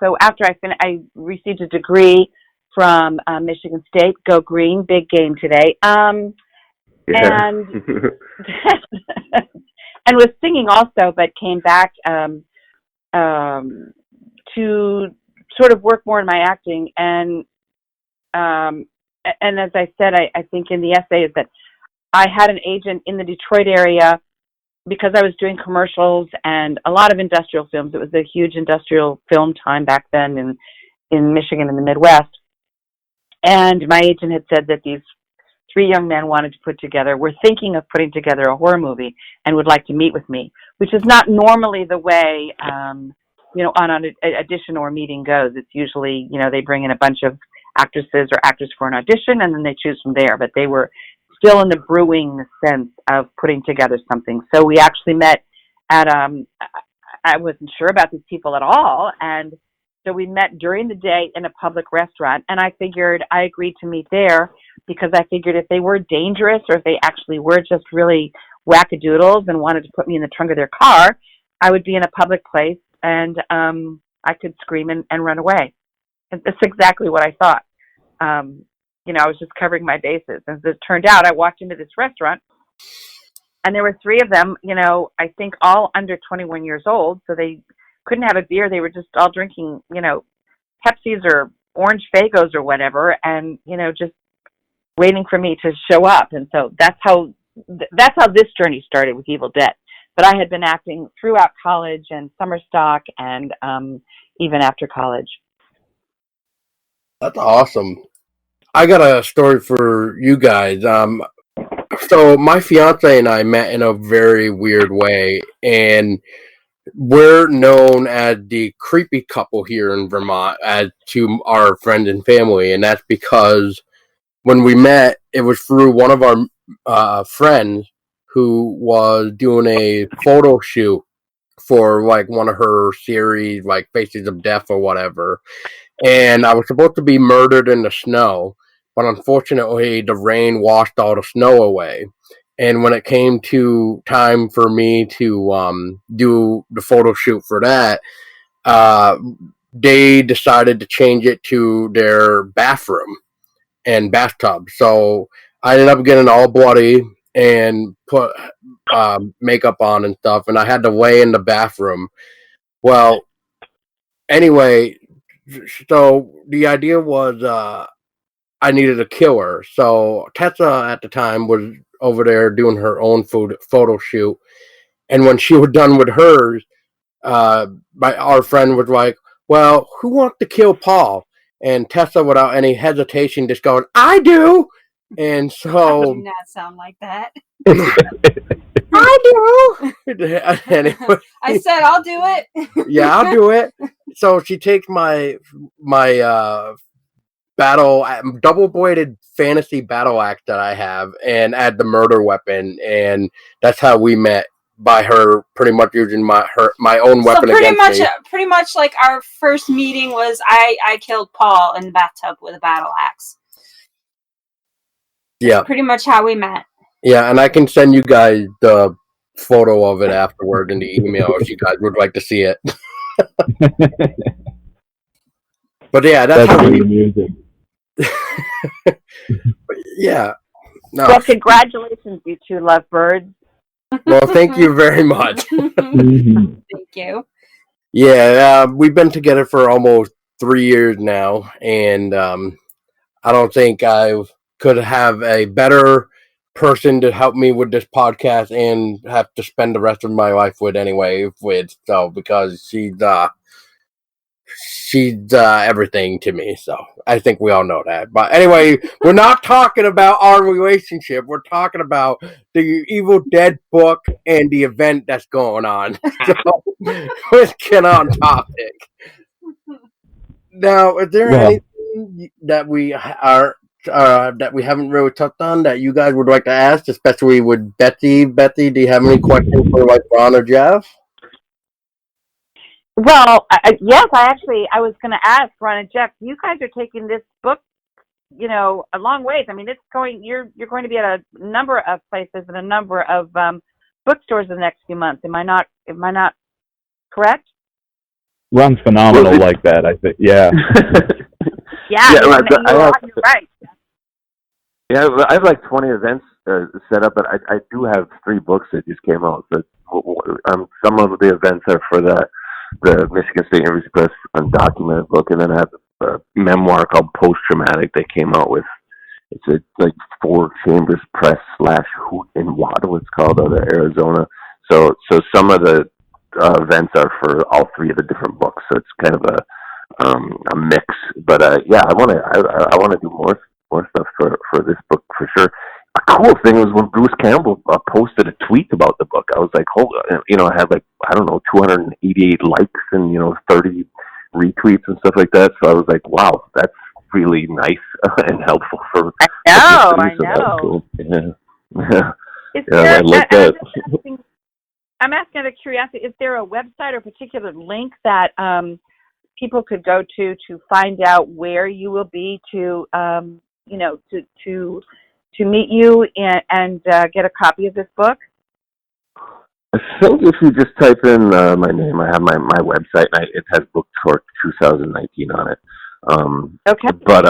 so after I received a degree from Michigan State, go Green, big game today. And and was singing also, but came back to sort of work more in my acting. And as I said, I think in the essay is that I had an agent in the Detroit area because I was doing commercials and a lot of industrial films. It was a huge industrial film time back then in Michigan in the Midwest. And my agent had said that these 3 young men were thinking of putting together a horror movie and would like to meet with me, which is not normally the way, on an audition or meeting goes. It's usually, they bring in a bunch of actresses or actors for an audition and then they choose from there. But they were still in the brewing sense of putting together something. So we actually met at, I wasn't sure about these people at all. And so we met during the day in a public restaurant. And I agreed to meet there because I figured if they were dangerous or if they actually were just really wackadoodles and wanted to put me in the trunk of their car, I would be in a public place and I could scream and run away. And that's exactly what I thought. I was just covering my bases. As it turned out, I walked into this restaurant and there were 3 of them, I think all under 21 years old. So they couldn't have a beer. They were just all drinking, Pepsis or orange Fagos or whatever. And, just waiting for me to show up. And so that's how this journey started with Evil Dead. But I had been acting throughout college and summer stock and even after college. That's awesome. I got a story for you guys. So my fiance and I met in a very weird way, and we're known as the creepy couple here in Vermont as to our friends and family, and that's because when we met, it was through one of our friends who was doing a photo shoot for like one of her series, like Faces of Death or whatever. And I was supposed to be murdered in the snow, but unfortunately the rain washed all the snow away. And when it came to time for me to do the photo shoot for that, they decided to change it to their bathroom and bathtub. So I ended up getting all bloody and put makeup on and stuff, and I had to lay in the bathroom. Well, anyway, so the idea was I needed a killer. So Tessa at the time was over there doing her own photo shoot. And when she was done with hers, our friend was like, "Well, who wants to kill Paul?" And Tessa, without any hesitation, just going, "I do." And I so do not sound like that. I do. Anyway, I said I'll do it. yeah, I'll do it. So she takes my double bladed fantasy battle axe that I have and add the murder weapon, and that's how we met, by her pretty much using my own weapon against me. Pretty much like our first meeting was I killed Paul in the bathtub with a battle axe. Yeah. That's pretty much how we met. Yeah, and I can send you guys the photo of it afterward in the email if you guys would like to see it. But yeah, that's how really amusing. Yeah. No. Well, congratulations, you two lovebirds. Well, thank you very much. Thank you. Yeah, we've been together for almost 3 years now, and I don't think I could have a better person to help me with this podcast and have to spend the rest of my life with anyway. Because she's everything to me. So I think we all know that. But anyway, we're not talking about our relationship. We're talking about the Evil Dead book and the event that's going on. So let's get on topic. Now, is there anything that we are that we haven't really touched on that you guys would like to ask, especially with Betsy? Betsy, do you have any questions for like Ron or Jeff? Well, yes, I was going to ask Ron and Jeff. You guys are taking this book, a long ways. I mean, you're going to be at a number of places and a number of bookstores in the next few months. Am I not correct? Ron's phenomenal like that, I think. Yeah. You're right. Yeah, I have like 20 events set up, but I do have 3 books that just came out. So some of the events are for the Michigan State University Press undocumented book, and then I have a memoir called Post Traumatic that came out with. It's a like 4 Chambers Press / Hoot and Waddle, it's called, out of Arizona. So some of the events are for all 3 of the different books. So it's kind of a mix. But yeah, I want to do more stuff for this book for sure. A cool thing was when Bruce Campbell posted a tweet about the book. I was like, hold on, I had like, I don't know, 288 likes and 30 retweets and stuff like that. So I was like, wow, that's really nice and helpful for. I know. Cool. Yeah. I like that. I'm asking out of curiosity, is there a website or particular link that people could go to find out where you will be to meet you and get a copy of this book? I think if you just type in my name, I have my website, and it has Book Tour 2019 on it. Okay. But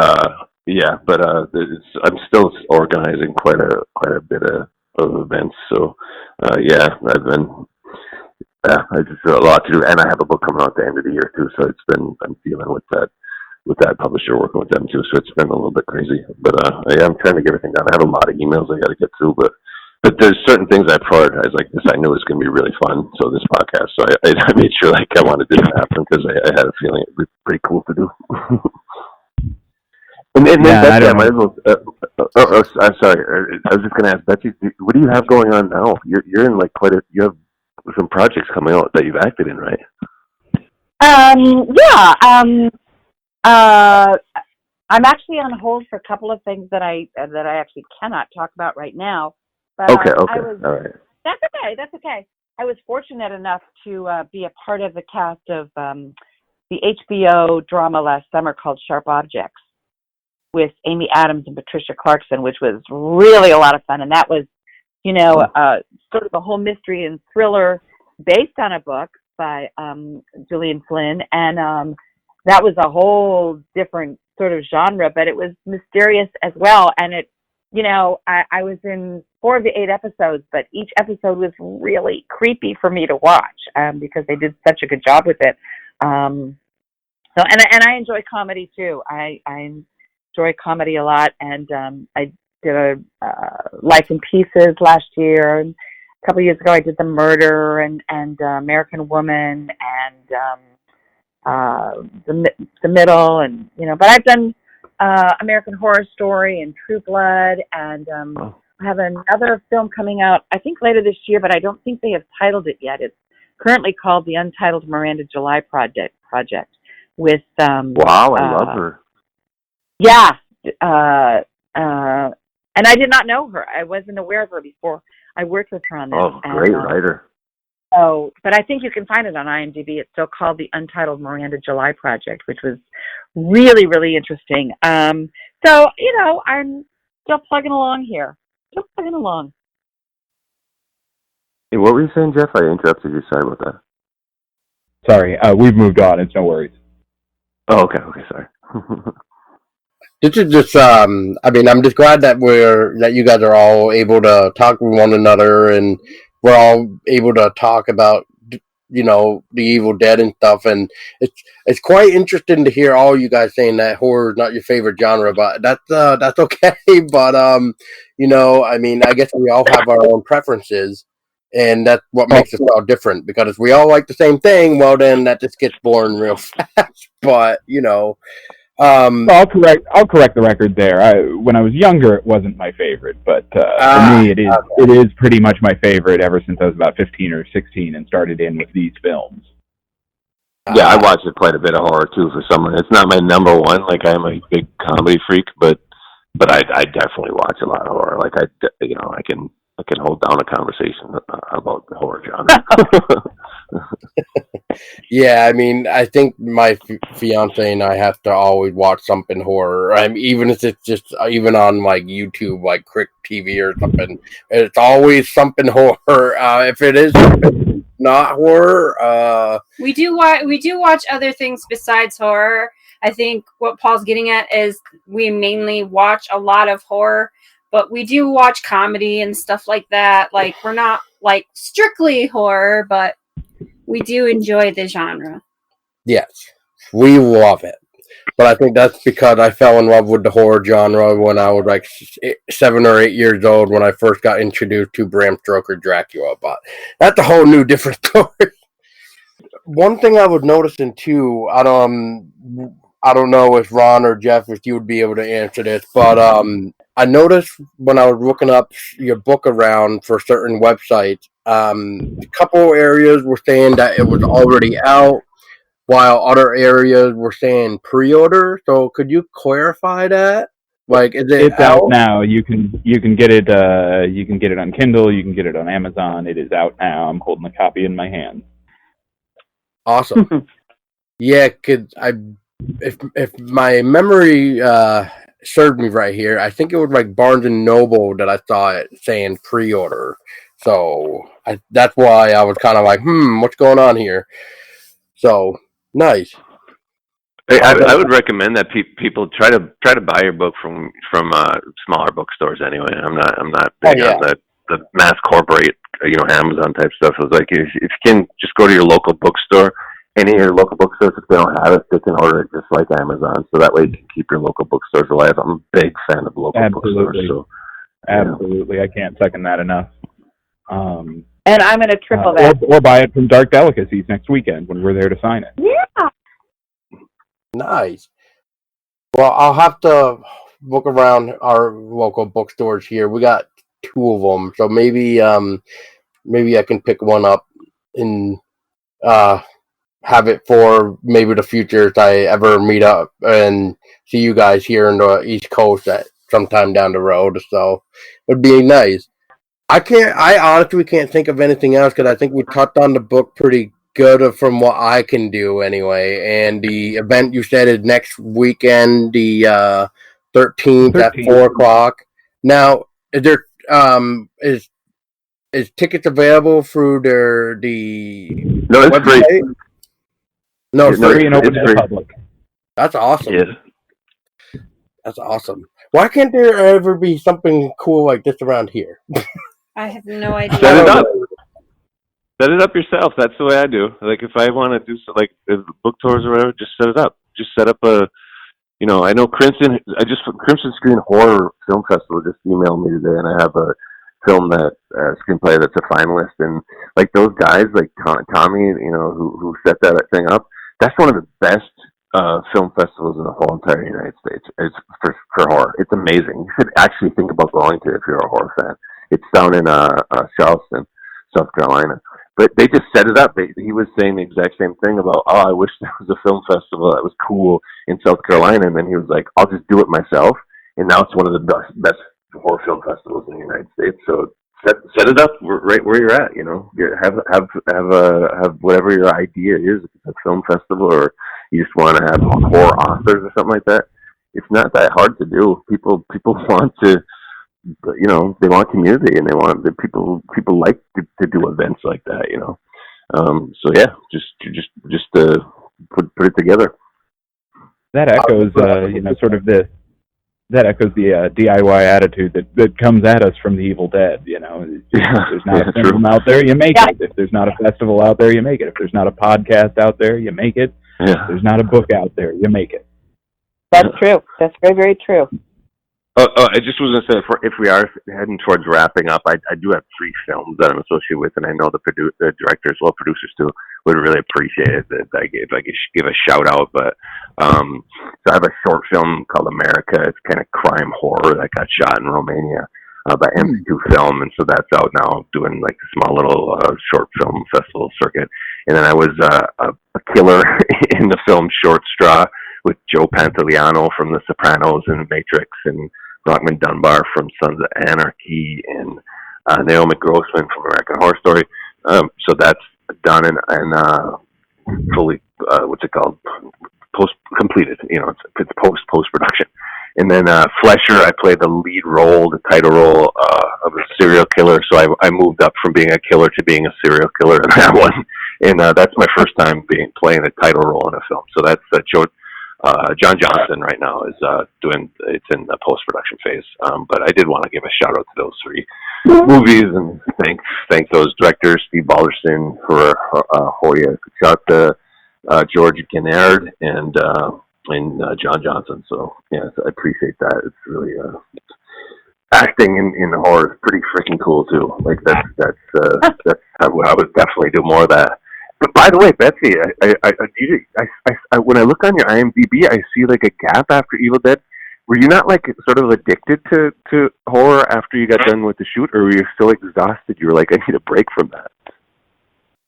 I'm still organizing quite a bit of events. So yeah, I just got a lot to do, and I have a book coming out at the end of the year too. So I'm dealing with that publisher, working with them too. So it's been a little bit crazy, but yeah, I'm trying to get everything done. I have a lot of emails I got to get through, but there's certain things I prioritize, like this. I knew it was going to be really fun. So this podcast, so I made sure like I wanted this to happen because I had a feeling it was pretty cool to do. And then Betsy, I might as well. I'm sorry. I was just going to ask Betsy, what do you have going on now? You're in like you have some projects coming out that you've acted in, right? Yeah. I'm actually on hold for a couple of things that I actually cannot talk about right now. But Okay. All right. That's okay. I was fortunate enough to be a part of the cast of the HBO drama last summer called Sharp Objects with Amy Adams and Patricia Clarkson, which was really a lot of fun. And that was, sort of a whole mystery and thriller based on a book by Gillian Flynn. And that was a whole different sort of genre, but it was mysterious as well. And it, I was in 4 of the 8 episodes, but each episode was really creepy for me to watch because they did such a good job with it. So, and I enjoy comedy too. I enjoy comedy a lot, and did a Life in Pieces last year. And a couple of years ago, I did The Murder and American Woman and the Middle, and But I've done American Horror Story and True Blood, and I have another film coming out, I think later this year, but I don't think they have titled it yet. It's currently called The Untitled Miranda July Project with wow, I love her. Yeah. And I did not know her. I wasn't aware of her before I worked with her on this. Oh, great writer. Oh, but I think you can find it on IMDb. It's still called The Untitled Miranda July Project, which was really, really interesting. So, I'm still plugging along here. Still plugging along. Hey, what were you saying, Jeff? I interrupted you. Sorry about that. Sorry, we've moved on. It's no worries. Oh, okay, sorry. This is just, I'm just glad that you guys are all able to talk with one another, and we're all able to talk about, the Evil Dead and stuff, and it's quite interesting to hear all you guys saying that horror is not your favorite genre, but that's okay. But I guess we all have our own preferences, and that's what makes us all different. Because if we all like the same thing, well, then that just gets boring real fast. But I'll correct the record there. When I was younger, it wasn't my favorite, but for me, it is pretty much my favorite ever since I was about 15 or 16 and started in with these films. Yeah, I watch quite a bit of horror too. For someone, it's not my number one. Like, I'm a big comedy freak, but I definitely watch a lot of horror. Like, I can hold down a conversation about the horror genre. Yeah, I think my fiance and I have to always watch something horror. Even if it's just even on like YouTube, like Crick TV or something, it's always something horror. If it is something not horror, we do watch other things besides horror. I think what Paul's getting at is we mainly watch a lot of horror, but we do watch comedy and stuff like that. Like, we're not like strictly horror, but we do enjoy the genre. Yes, we love it. But I think that's because I fell in love with the horror genre when I was like 7 or 8 years old, when I first got introduced to Bram Stoker Dracula. But that's a whole new different story. One thing I was noticing too, I don't know if Ron or Jeff, if you would be able to answer this, but I noticed when I was looking up your book around for certain websites, a couple areas were saying that it was already out, while other areas were saying pre-order. So could you clarify that? Like, is it It's out now. You can get it. You can get it on Kindle. You can get it on Amazon. It is out now. I'm holding a copy in my hand. Awesome. Yeah, if my memory served me right here, I think it was like Barnes and Noble that I saw it saying pre-order. So that's why I was kind of like, what's going on here? So nice. I would recommend that people try to buy your book from smaller bookstores. Anyway, I'm not big on the mass corporate, Amazon type stuff. It's like if you can just go to your local bookstore. Any of your local bookstores, if they don't have it, they can order it just like Amazon. So that way you can keep your local bookstores alive. I'm a big fan of local bookstores. So, absolutely, I can't second that enough. And I'm going to triple that. Or buy it from Dark Delicacies next weekend when we're there to sign it. Yeah. Nice. Well, I'll have to look around our local bookstores here. We got 2 of them, so maybe I can pick one up and have it for maybe the future if I ever meet up and see you guys here in the East Coast at sometime down the road. So it'd be nice. I honestly can't think of anything else because I think we touched on the book pretty good from what I can do anyway. And the event you said is next weekend, the 13th at 4:00. Now, is there is tickets available through the No, it's website? free. No, it's free and open to the public. That's awesome. Yes. That's awesome. Why can't there ever be something cool like this around here? I have no idea. Set it up. Set it up yourself. That's the way I do. Like, if I want to do like book tours or whatever, just set it up. Just set up I know Crimson Screen Horror Film Festival just emailed me today, and I have a film that screenplay that's a finalist, and like those guys, like Tommy, who set that thing up. That's one of the best film festivals in the whole entire United States. It's for horror. It's amazing. You should actually think about going to it if you're a horror fan. It's down in Charleston, South Carolina. But they just set it up. He was saying the exact same thing about, I wish there was a film festival that was cool in South Carolina. And then he was like, I'll just do it myself. And now it's one of the best horror film festivals in the United States. So set it up right where you're at. Have whatever your idea is. If it's a film festival, or you just want to have horror authors or something like that. It's not that hard to do. People want to. They want community, and they want people like to do events like that. So yeah, just put it together. That echoes, that echoes the DIY attitude that comes at us from the Evil Dead. If there's not a film out there, you make it. If there's not a festival out there, you make it. If there's not a podcast out there, you make it. If there's not a book out there, you make it. That's true. That's very, very true. I just was going to say, if we are heading towards wrapping up, I do have 3 films that I'm associated with, and I know the directors, producers too, would really appreciate it if I could give a shout out. But so I have a short film called America. It's kind of crime horror that got shot in Romania by MC2 Film, and so that's out now, doing like a small little short film festival circuit. And then I was a killer in the film Short Straw with Joe Pantoliano from The Sopranos and Matrix, and Rockman Dunbar from Sons of Anarchy, and Naomi Grossman from American Horror Story. So that's done and fully, what's it called? Completed. It's post production. And then Flesher, I played the lead role, the title role of a serial killer. So I moved up from being a killer to being a serial killer in that one. And that's my first time playing a title role in a film. So that's John Johnson right now is it's in the post-production phase. But I did want to give a shout out to those 3 movies and thank those directors, Steve Balderson for Hoya Kuchata, George Guinard, and John Johnson. So yeah, I appreciate that. It's really acting in horror is pretty freaking cool too. Like that's I would definitely do more of that. But by the way, Betsy, I when I look on your IMDb, I see like a gap after Evil Dead. Were you not like sort of addicted to horror after you got done with the shoot, or were you so exhausted you were like, I need a break from that?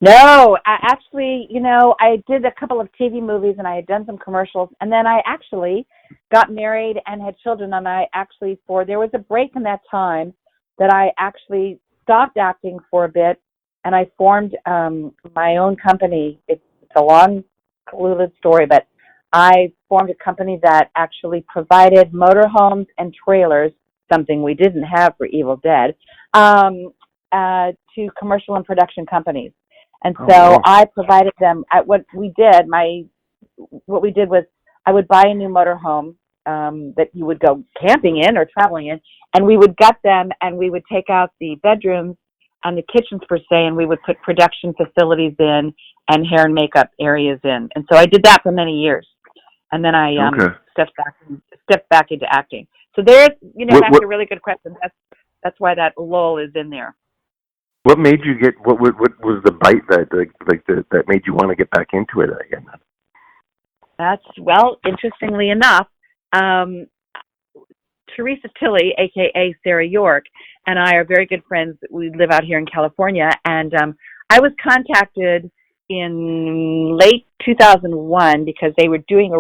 No, actually, I did a couple of TV movies and I had done some commercials, and then I actually got married and had children, and there was a break in that time that I actually stopped acting for a bit, and I formed my own company. It's a long, convoluted story, but I formed a company that actually provided motorhomes and trailers, something we didn't have for Evil Dead, to commercial and production companies. And so I provided them what we did was I would buy a new motorhome that you would go camping in or traveling in, and we would gut them, and we would take out the bedrooms and the kitchens per se, and we would put production facilities in and hair and makeup areas in. And so I did that for many years. And then I stepped back into acting. So there's, that's a really good question. That's why that lull is in there. What made you what was the bite that made you want to get back into it again? Interestingly enough, Teresa Tilley, a.k.a. Sarah York, and I are very good friends. We live out here in California, and I was contacted in late 2001 because they were doing a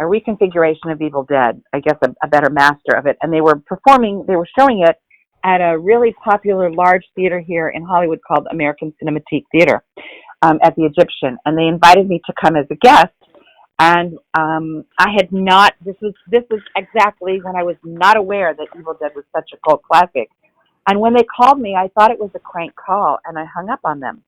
reconfiguration of Evil Dead, I guess a better master of it, and they were showing it at a really popular large theater here in Hollywood called American Cinematique Theater at the Egyptian, and they invited me to come as a guest. And I had not. This was exactly when I was not aware that Evil Dead was such a cult classic. And when they called me, I thought it was a crank call, and I hung up on them.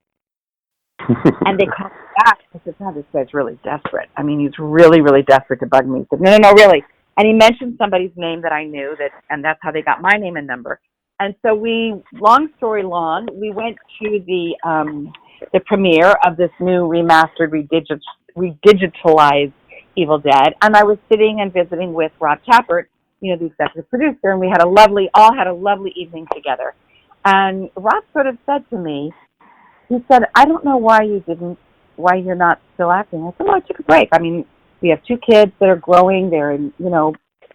And they called me back. I said, "No, this guy's really desperate. I mean, he's really, really desperate to bug me." He said, "No, really." And he mentioned somebody's name that I knew, and that's how they got my name and number. And so long story long, we went to the premiere of this new remastered, redigitalized Evil Dead, and I was sitting and visiting with Rob Tappert, the executive producer, and we had all had a lovely evening together. And Rob sort of said to me, he said, "I don't know why you're not still acting." I said, "Well, I took a break. I mean, we have 2 kids that are growing. They're in,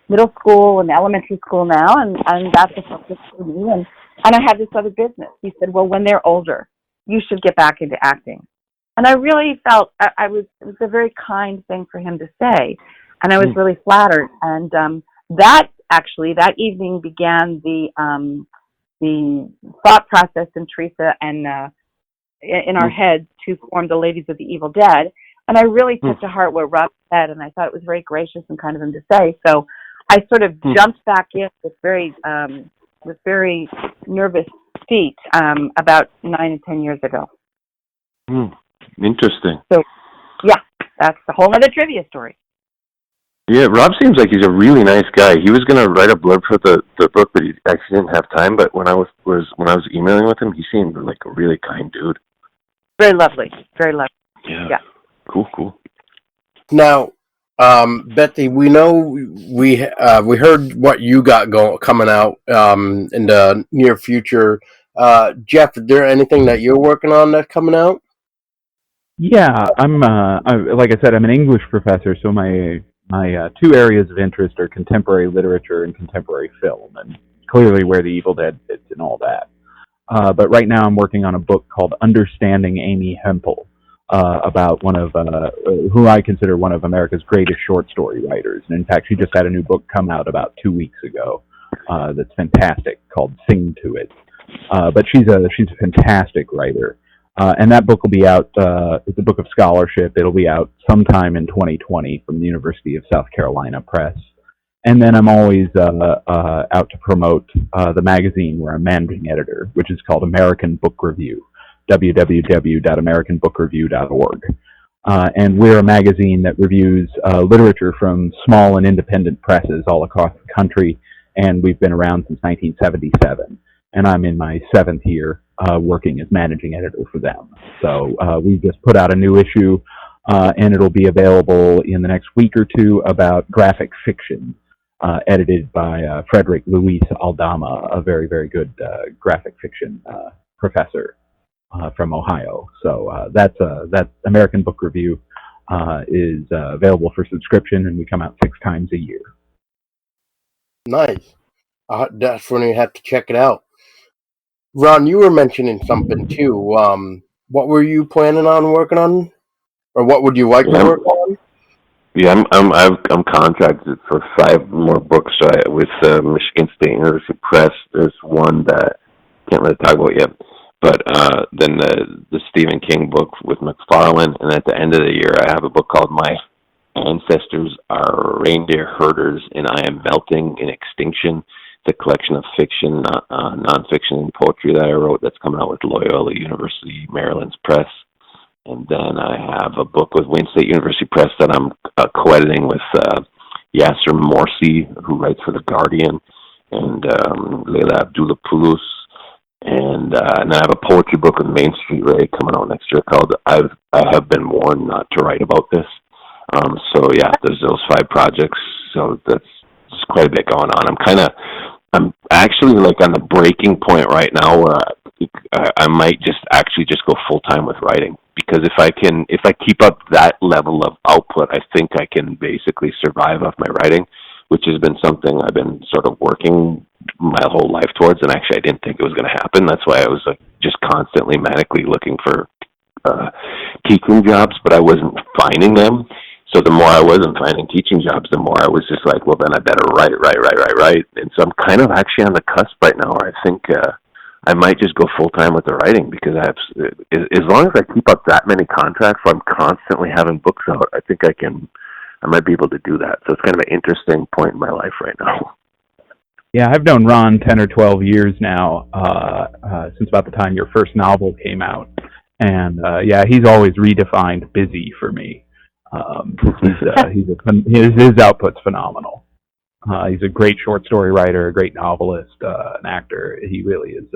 middle school and elementary school now, and that's a focus for me. And I have this other business." He said, "Well, when they're older, you should get back into acting." And I really felt it was a very kind thing for him to say, and I was really flattered. And that evening began the thought process in Teresa and in our heads to form the Ladies of the Evil Dead. And I really took to heart what Rob said, and I thought it was very gracious and kind of him to say. So I sort of jumped back in with very nervous feet about 9 and 10 years ago. Interesting. So, yeah, that's a whole other trivia story. Yeah, Rob seems like he's a really nice guy. He was going to write a blurb for the book, but he actually didn't have time. But when I was emailing with him, he seemed like a really kind dude. Very lovely. Very lovely. Yeah. Cool. Now, Betsy, we know we heard what you got coming out in the near future. Jeff, is there anything that you're working on that's coming out? Yeah, like I said, I'm an English professor, so my 2 areas of interest are contemporary literature and contemporary film, and clearly where the Evil Dead fits and all that. But right now I'm working on a book called Understanding Amy Hempel, about one of who I consider one of America's greatest short story writers. And in fact, she just had a new book come out about 2 weeks ago that's fantastic, called Sing to It. But she's a fantastic writer. And that book will be out, it's a book of scholarship. It'll be out sometime in 2020 from the University of South Carolina Press. And then I'm always out to promote the magazine where I'm managing editor, which is called American Book Review, www.americanbookreview.org. And we're a magazine that reviews literature from small and independent presses all across the country, and we've been around since 1977. And I'm in my 7th year working as managing editor for them. So we just put out a new issue, and it'll be available in the next week or 2 about graphic fiction, edited by Frederick Luis Aldama, a very, very good graphic fiction professor from Ohio. So that's American Book Review is available for subscription, and we come out 6 times a year. Nice. That's when you have to check it out. Ron, you were mentioning something too. What were you planning on working on, or what would you like to work on? Yeah, I'm contracted for 5 more books with Michigan State University Press. There's one that I can't really talk about yet, but then the Stephen King book with McFarlane, and at the end of the year, I have a book called My Ancestors Are Reindeer Herders, and I Am Melting in Extinction. It's a collection of fiction, nonfiction, and poetry that I wrote that's coming out with Loyola University Maryland's Press. And then I have a book with Wayne State University Press that I'm co-editing with Yasser Morsi, who writes for The Guardian, and Leila Abdulopoulos. And then I have a poetry book with Main Street Ray coming out next year called I Have Been Warned Not to Write About This. So yeah, there's those 5 projects. So that's quite a bit going on. I'm actually like on the breaking point right now where I might just go full time with writing, because if I keep up that level of output, I think I can basically survive off my writing, which has been something I've been sort of working my whole life towards. And actually, I didn't think it was going to happen. That's why I was like just constantly manically looking for teaching jobs, but I wasn't finding them. So the more I wasn't finding teaching jobs, the more I was just like, well, then I better write. And so I'm kind of actually on the cusp right now where I think I might just go full-time with the writing, because as long as I keep up that many contracts where I'm constantly having books out, I think I might be able to do that. So it's kind of an interesting point in my life right now. Yeah, I've known Ron 10 or 12 years now, since about the time your first novel came out. And yeah, he's always redefined busy for me. His output's phenomenal. He's a great short story writer, a great novelist, an actor. He really is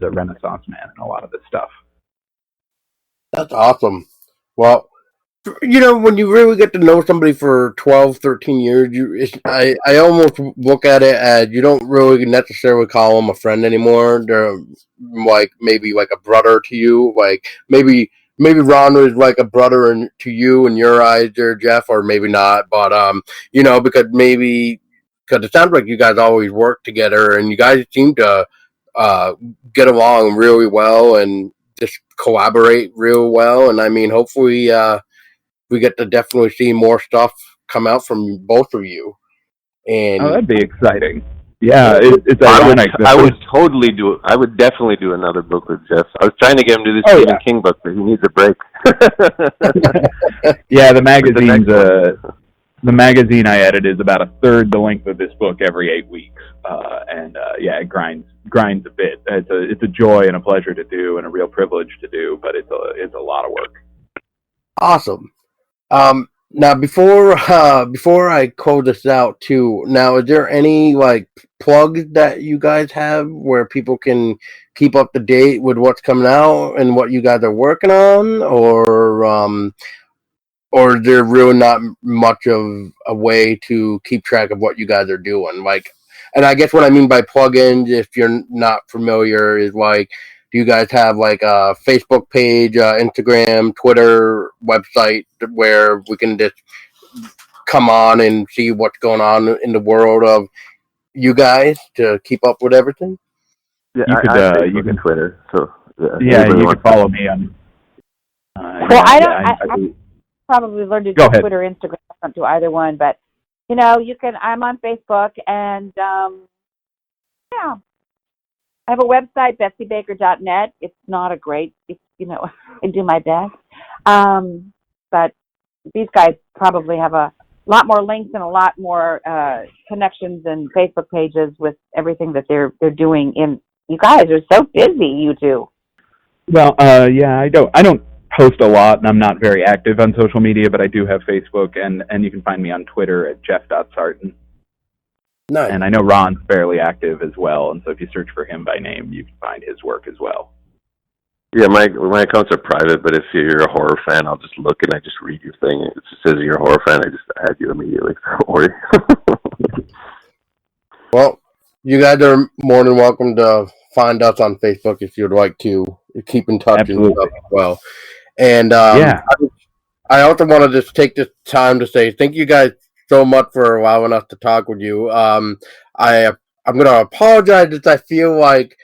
a renaissance man in a lot of this stuff. That's awesome. Well, when you really get to know somebody for 12, 13 years, I almost look at it as you don't really necessarily call them a friend anymore. They're like maybe like a brother to you. Like maybe Ron was like a brother to you in your eyes, there, Jeff, or maybe not. But because it sounds like you guys always work together, and you guys seem to uh, get along really well and just collaborate real well. And I mean, hopefully. We get to definitely see more stuff come out from both of you. Oh, And that'd be exciting. Yeah, it's I would, ironic. I would totally do it. I would definitely do another book with Jeff. I was trying to get him to do this Stephen King book, but he needs a break. Yeah, the magazine I edit is about a third the length of this book every 8 weeks, and it grinds a bit. It's a joy and a pleasure to do, and a real privilege to do, but it's a lot of work. awesome. Now before I close this out too, now is there any like plugs that you guys have where people can keep up to date with what's coming out and what you guys are working on, or is there really not much of a way to keep track of what you guys are doing? Like, and I guess what I mean by plugins, if you're not familiar, is like, do you guys have like a Facebook page, Instagram, Twitter, website where we can just come on and see what's going on in the world of you guys to keep up with everything? Yeah, You can Twitter. So you can follow me on. Well, I probably learned to do Twitter, Instagram. I don't do either one, but you can. I'm on Facebook, and I have a website, betsybaker.net. It's not a great, I do my best, but these guys probably have a lot more links and a lot more connections and Facebook pages with everything that they're doing. You guys are so busy, you two. Well, I don't post a lot, and I'm not very active on social media, but I do have Facebook, and you can find me on Twitter at jeff.sartain. Nice. And I know Ron's fairly active as well, and so if you search for him by name, you can find his work as well. Yeah, my accounts are private, but if you're a horror fan, I'll just look and I just read your thing. It just says you're a horror fan, I just add you immediately. Don't worry. Well, you guys are more than welcome to find us on Facebook if you'd like to keep in touch. Absolutely. And stuff as well. And I also wanted to take this time to say thank you guys so much for allowing us to talk with you. I'm going to apologize if I feel like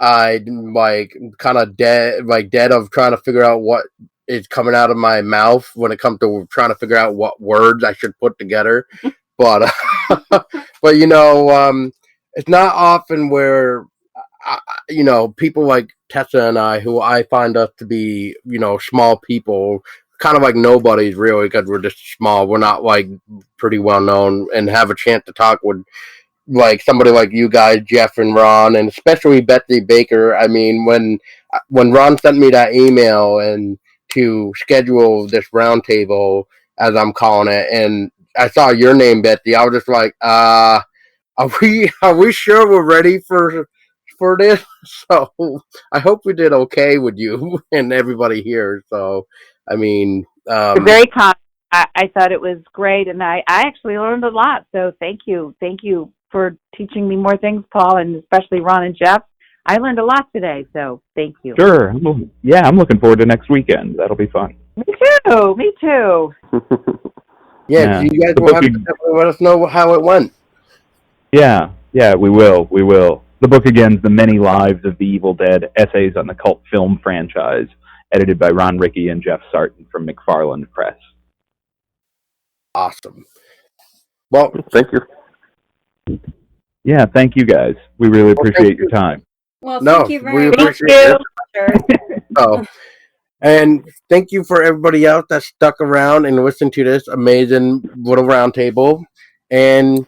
I'm like kind of dead of trying to figure out what is coming out of my mouth when it comes to trying to figure out what words I should put together. But it's not often where people like Tessa and I, who I find us to be small people, kind of like nobodies really, because we're just small. We're not like pretty well known, and have a chance to talk with like somebody like you guys, Jeff and Ron, and especially Betsy Baker. I mean, when Ron sent me that email and to schedule this roundtable, as I'm calling it, and I saw your name, Betsy, I was just like, are we sure we're ready for this? So I hope we did okay with you and everybody here. So I mean, very kind. I thought it was great, and I actually learned a lot. So thank you for teaching me more things, Paul, and especially Ron and Jeff. I learned a lot today, so thank you. Sure. I'm looking forward to next weekend. That'll be fun. Me too. Yeah, you guys will have to let us know how it went. Yeah, we will. The book again is The Many Lives of the Evil Dead, Essays on the Cult Film Franchise, edited by Ron Riekki and Jeff Sartain from McFarland Press. Awesome. Well, thank you. Yeah, thank you guys. We really appreciate your time. Well, thank you very much. Appreciate it. And thank you for everybody else that stuck around and listened to this amazing little roundtable. And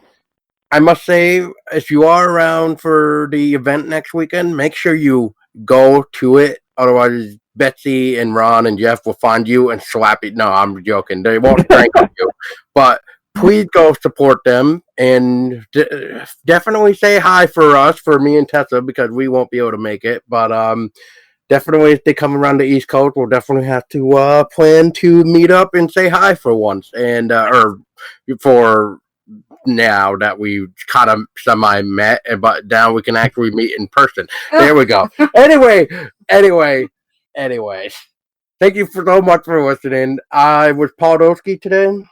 I must say, if you are around for the event next weekend, make sure you go to it. Otherwise, Betsy and Ron and Jeff will find you and slap you. No, I'm joking. They won't prank you. But please go support them and definitely say hi for us, for me and Tessa, because we won't be able to make it. But definitely if they come around the East Coast, we'll definitely have to plan to meet up and say hi for once, and or for now that we kind of semi met, but now we can actually meet in person. There we go. Anyway. Thank you so much for listening. I was Paul Dolsky today. And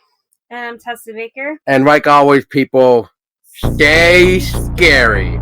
I'm Tessa Baker. And like always, people, stay scary.